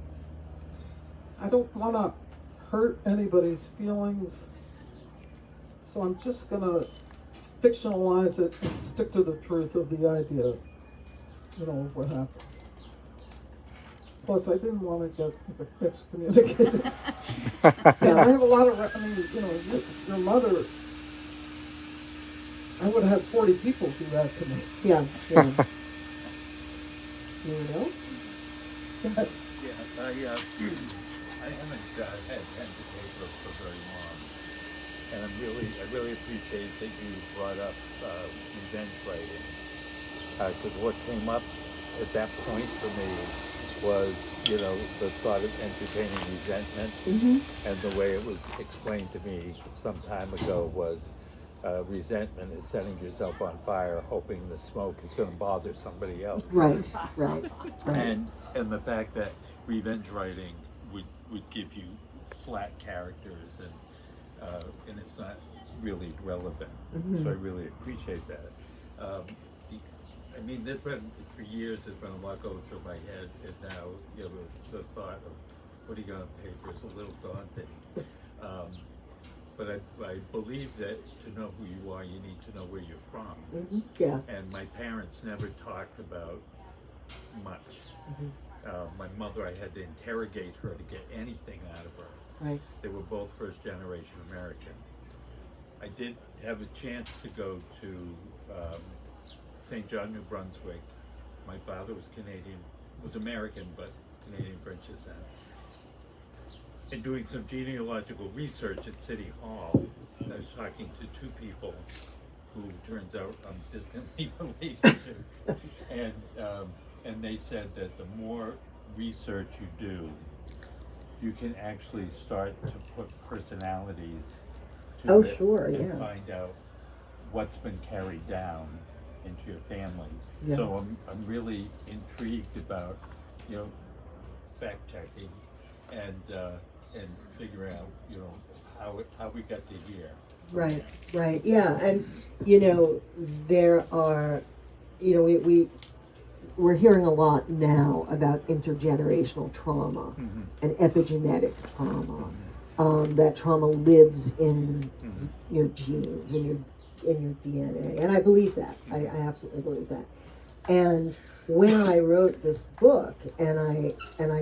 I don't want to hurt anybody's feelings, so I'm just going to fictionalize it and stick to the truth of the idea, of what happened. Plus, I didn't want to get excommunicated. And I have a lot of, your mother, I would have had 40 people do that to me. Yeah. Anyone else? Yeah, I haven't had pen to paper for very long, and I really appreciate that you brought up revenge writing, because what came up at that point for me was, the thought of entertaining resentment, and the way it was explained to me some time ago was resentment is setting yourself on fire, hoping the smoke is going to bother somebody else. Right. And the fact that revenge writing would give you flat characters and it's not really relevant. So I really appreciate that. There's been, for years, there's been a lot going through my head, and now, the thought of putting on paper is a little daunting. But I believe that to know who you are, you need to know where you're from. Yeah. And my parents never talked about much. My mother, I had to interrogate her to get anything out of her. Right. They were both first generation American. I did have a chance to go to St. John, New Brunswick. My father was Canadian, was American, but Canadian French descent. in doing some genealogical research at City Hall, I was talking to two people who turns out I'm distantly related to, and they said that the more research you do, you can actually start to put personalities to Oh, it sure, and yeah. find out what's been carried down into your family. Yeah. So I'm really intrigued about, fact checking and figuring out, how we got to here. Right, right, yeah, and there are, we're hearing a lot now about intergenerational trauma and epigenetic trauma. That trauma lives in your genes, in your DNA, and I believe that. I absolutely believe that. And when I wrote this book, when I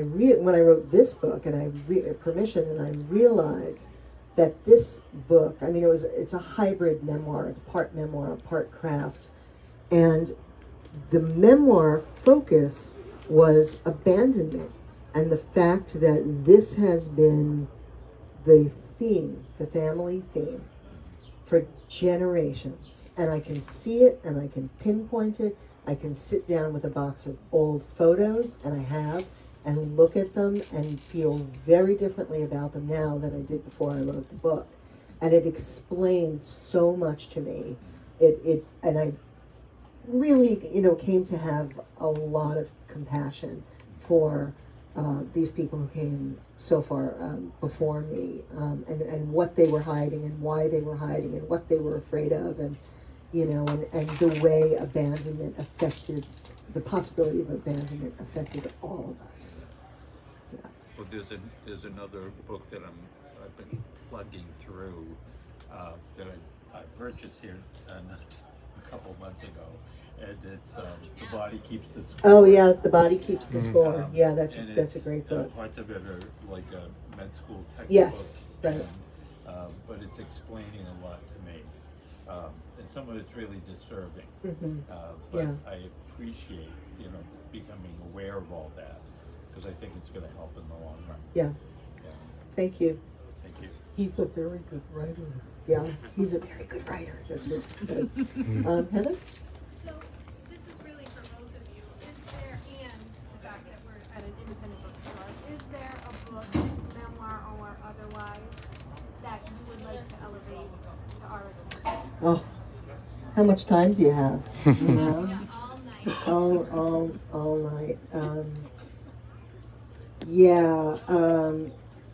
wrote this book, and Permission, and I realized that this book, it's a hybrid memoir. It's part memoir, part craft, and the memoir focus was abandonment, and the fact that this has been the theme, the family theme, for generations, and I can see it, and I can pinpoint it. I can sit down with a box of old photos, and I have, and look at them and feel very differently about them now than I did before I wrote the book. And it explained so much to me. And I really, came to have a lot of compassion for these people who came so far before me, and what they were hiding, and why they were hiding, and what they were afraid of, and the way abandonment affected, the possibility of abandonment affected all of us. Yeah. Well, there's another book that I've been plugging through that I purchased here a couple months ago, and it's The Body Keeps the Score. Oh yeah, The Body Keeps the Score. Yeah, that's a great book. Parts of it are like a med school textbook. Yes, right. But it's explaining a lot to me, and some of it's really disturbing. But Yeah. I appreciate, becoming aware of all that, because I think it's going to help in the long run. Yeah. Yeah. Thank you. Thank you. He's a very good writer. Yeah, he's a very good writer. That's what she said. Heather? So this is really for both of you. Is there, and the fact that we're at an independent bookstore, is there a book, memoir or otherwise, that you would like to elevate to our attention? Oh, how much time do you have? Yeah, all night. All night.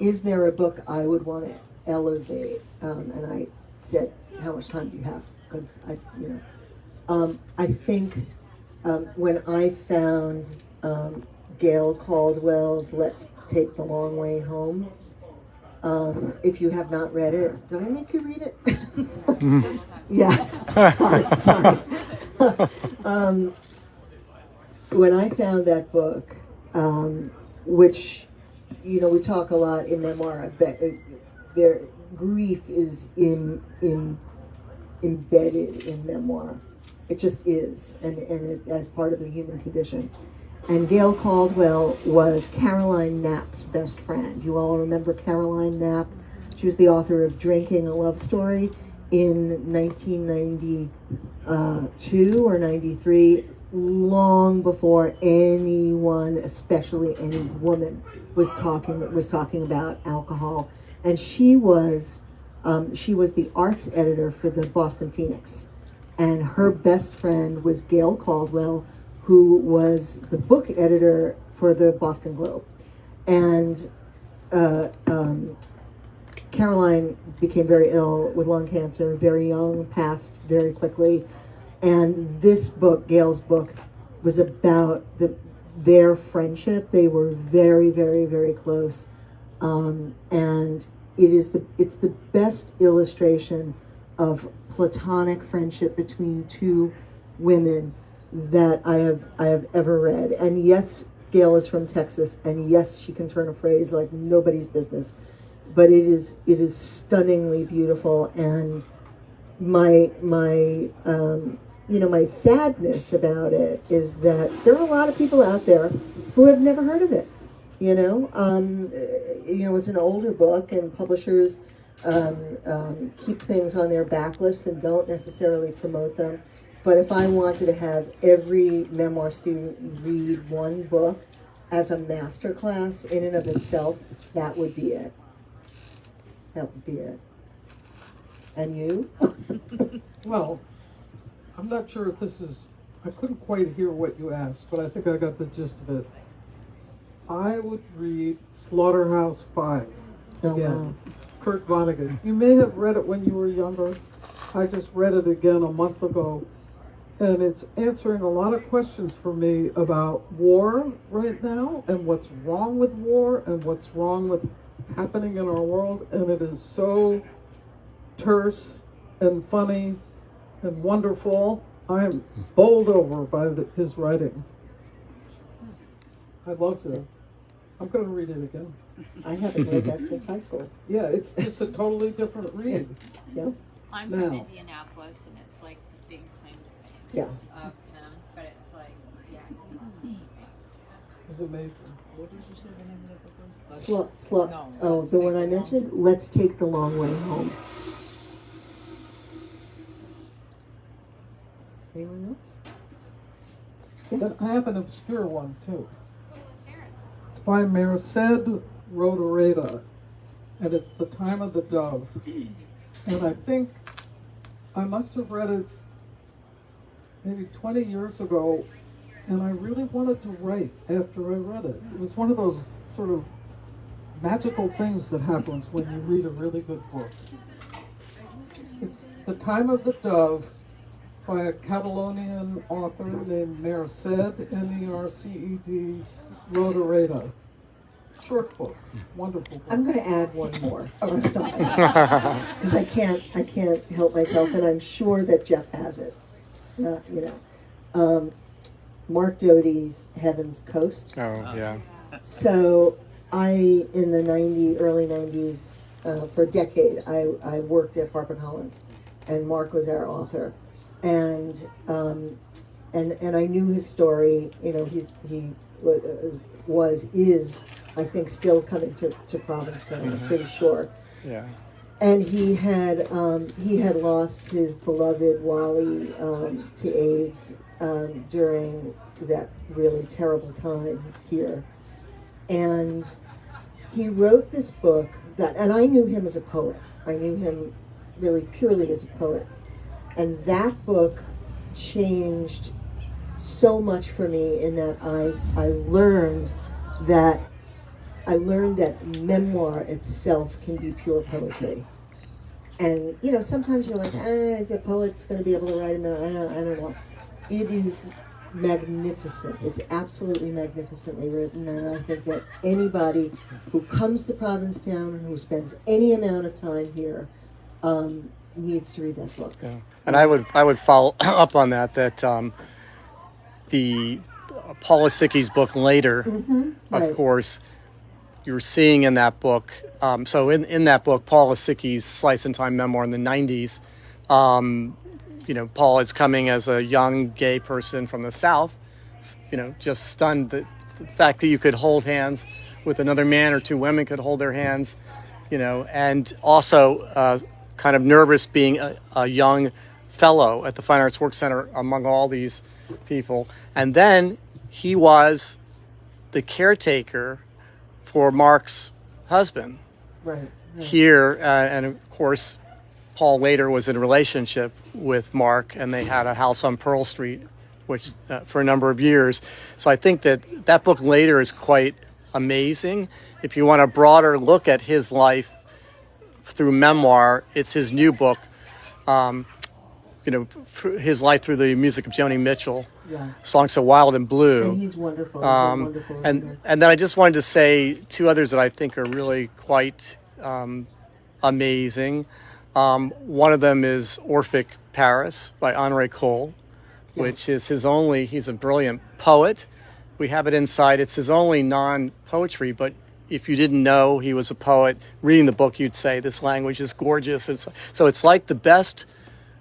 Is there a book I would want to elevate? And I said, how much time do you have? Because I think when I found Gail Caldwell's Let's Take the Long Way Home, if you have not read it, did I make you read it? Yeah, sorry. When I found that book, which, we talk a lot in memoir, their grief is embedded in memoir. It just is, and it, as part of the human condition. And Gail Caldwell was Caroline Knapp's best friend. You all remember Caroline Knapp? She was the author of Drinking, a Love Story in 1992 or 93, long before anyone, especially any woman, was talking about alcohol. And she was the arts editor for the Boston Phoenix, and her best friend was Gail Caldwell, who was the book editor for the Boston Globe. And Caroline became very ill with lung cancer, very young, passed very quickly. And this book, Gail's book, was about their friendship. They were very, very, very close. And it's the best illustration of platonic friendship between two women that I have ever read. And yes, Gail is from Texas, and yes, she can turn a phrase like nobody's business, but it is stunningly beautiful. And my sadness about it is that there are a lot of people out there who have never heard of it. You know, it's an older book, and publishers keep things on their backlist and don't necessarily promote them. But if I wanted to have every memoir student read one book as a master class in and of itself, that would be it. That would be it. And you? Well, I'm not sure if this is, I couldn't quite hear what you asked, but I think I got the gist of it. I would read Slaughterhouse-Five again. Wow. Kurt Vonnegut. You may have read it when you were younger. I just read it again a month ago. And it's answering a lot of questions for me about war right now and what's wrong with war and what's wrong with happening in our world. And it is so terse and funny and wonderful. I am bowled over by his writing. I loved it. I'm going to read it again. I haven't read that since high school. Yeah, it's just a totally different read. Yeah. I'm Now. from Indianapolis, and it's like the big claim to fame Yeah. of him. But it's like, yeah, he's amazing. It's amazing. What did you say the name of the book was? No, Oh, Let's the Take one the I Long- mentioned? Let's Take the Long Way Home. Anyone else? But I have an obscure one too. Oh, let's hear it. It's by Merced Rodoreda, and it's The Time of the Dove. And I think I must have read it maybe 20 years ago, and I really wanted to write after I read it. It was one of those sort of magical things that happens when you read a really good book. It's The Time of the Dove by a Catalonian author named Merced, M-E-R-C-E-D, Rodoreda. Short book, wonderful book. I'm going to add one more. I'm sorry. Because I can't help myself, and I'm sure that Jeff has it. Mark Doty's Heaven's Coast. Oh, yeah. So I, in the early 90s, for a decade, I worked at Harper Collins, and Mark was our author. And I knew his story. You know, he is, I think, still coming to Provincetown. I'm pretty sure. Yeah. And he had lost his beloved Wally to AIDS during that really terrible time here. And he wrote this book and I knew him as a poet. I knew him really purely as a poet. And that book changed so much for me in that I learned that memoir itself can be pure poetry. And, you know, sometimes you're like, is a poet's going to be able to write a memoir? I don't know. It is magnificent. It's absolutely magnificently written. And I think that anybody who comes to Provincetown and who spends any amount of time here needs to read that book. Yeah. And I would follow up on that the Paul Lisicky's book Later, of right. course, you're seeing in that book. So in that book, Paul Lisicky's slice and time memoir in the 90s, you know, Paul is coming as a young gay person from the South, you know, just stunned that the fact that you could hold hands with another man or two women could hold their hands, you know, and also kind of nervous being a young fellow at the Fine Arts Work Center among all these people. And then he was the caretaker for Mark's husband. Right. Here, and of course, Paul later was in a relationship with Mark, and they had a house on Pearl Street, which for a number of years. So I think that book Later is quite amazing. If you want a broader look at his life through memoir, it's his new book, you know, his life through the music of Joni Mitchell. Yeah. Songs so wild and blue. And he's wonderful. He's a wonderful writer. And then I just wanted to say two others that I think are really quite amazing. One of them is Orphic Paris by Henri Cole, which is he's a brilliant poet. We have it inside. It's his only non-poetry, but if you didn't know he was a poet, reading the book, you'd say this language is gorgeous. So it's like the best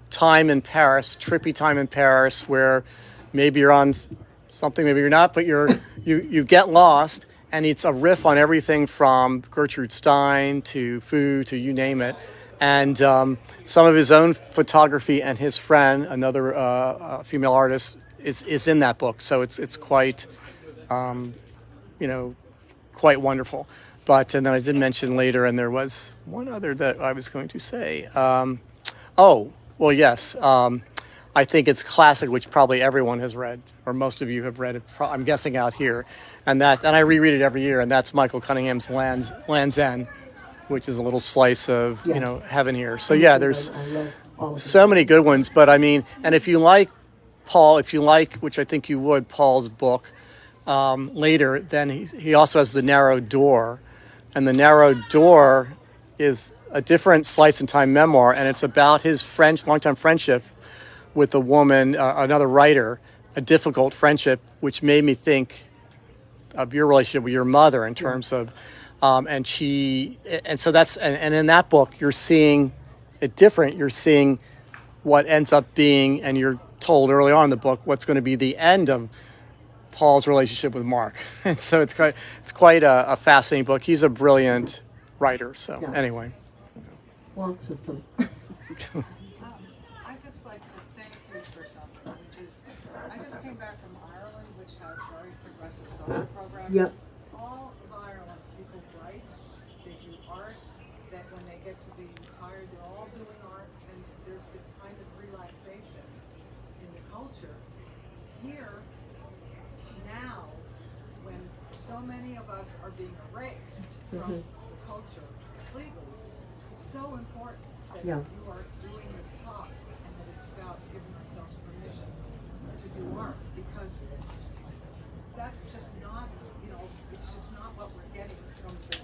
time in Paris, trippy time in Paris, where maybe you're on something, maybe you're not, but you get lost, and it's a riff on everything from Gertrude Stein to Fu to you name it. And some of his own photography and his friend, another female artist, is in that book. So it's quite, quite wonderful. But and then I did mention later, and there was one other that I was going to say. Yes. I think it's classic, which probably everyone has read, or most of you have read it. I'm guessing out here, and I reread it every year, and that's Michael Cunningham's Land's End, which is a little slice of heaven here. So there's so many good ones. But I mean, and if you like Paul, which I think you would, Paul's book later, then he also has The Narrow Door, and The Narrow Door is a different slice in time memoir, and it's about his longtime friendship with a woman, another writer, a difficult friendship, which made me think of your relationship with your mother in terms of, and in that book, you're seeing it different. You're seeing what ends up being, and you're told early on in the book, what's going to be the end of Paul's relationship with Mark. And so it's quite a fascinating book. He's a brilliant writer. So anyway. Lots of them. I'd just like to thank you for something, which is, I just came back from Ireland, which has very progressive social programs. Yep. All of Ireland, people write, they do art, that when they get to be retired, they're all doing art, and there's this kind of relaxation in the culture. Here, now, when so many of us are being erased from culture completely, it's so important that you are doing this talk and that it's about giving ourselves permission to do art, because that's just not, it's just not what we're getting from this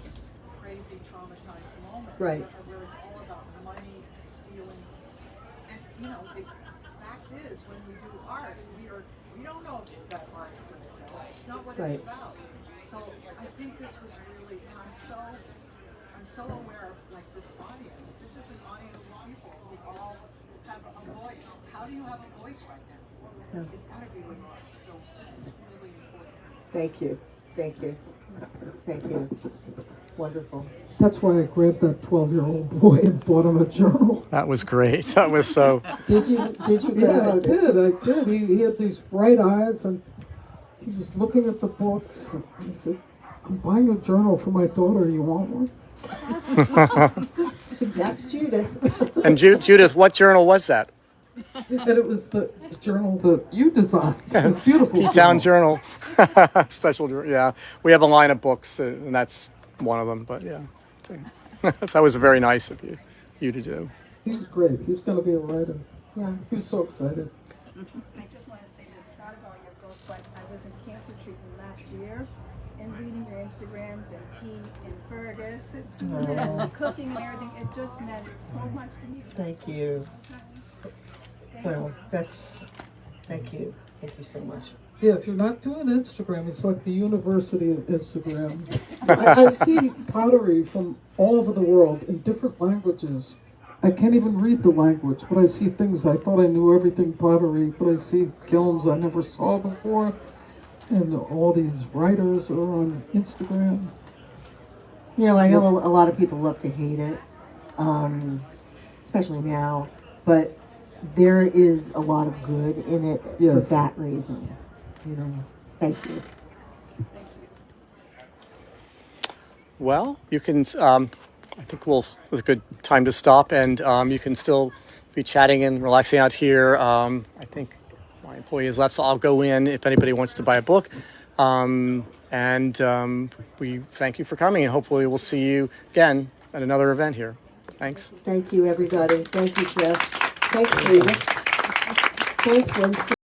crazy traumatized moment, right? Where it's all about money, stealing, and the fact is, when we do art, we don't know if that art's going to sell. It's not what it's about. So I think this was really, and I'm so aware of this audience. This is an audience of people who all have a voice. How do you have a voice right now? It's got to be with art. So this is really important. Thank you. Wonderful. That's why I grabbed that 12-year-old boy and bought him a journal. That was great. That was so. Did you? Yeah, I did. He had these bright eyes, and he was looking at the books. And I said, "I'm buying a journal for my daughter. You want one?" That's Judith. And Judith, what journal was that? And it was the journal that you designed. It was beautiful. Ptown journal. Special journal. Yeah. We have a line of books, and that's one of them. But yeah. That was very nice of you to do. He's great. He's going to be a writer. Yeah. He was so excited. I just want to say this, not about your book, but I was in cancer treatment last year, and reading your Instagrams and Pete and Fergus and Susan and cooking and everything, it just meant so much to me. Thank you. Well, thank you. Thank you so much. Yeah, if you're not doing Instagram, it's like the University of Instagram. I see pottery from all over the world in different languages. I can't even read the language, but I see things. I thought I knew everything pottery, but I see kilns I never saw before. And all these writers are on Instagram. I know a lot of people love to hate it, especially now, but there is a lot of good in it for that reason. Thank you. Well, you can, I think it was a good time to stop, and you can still be chatting and relaxing out here. I think my employee has left, so I'll go in if anybody wants to buy a book. And we thank you for coming, and hopefully we'll see you again at another event here. Thanks. Thank you, everybody. Thank you, Jeff. Thanks, Rita. Thanks, Lindsay.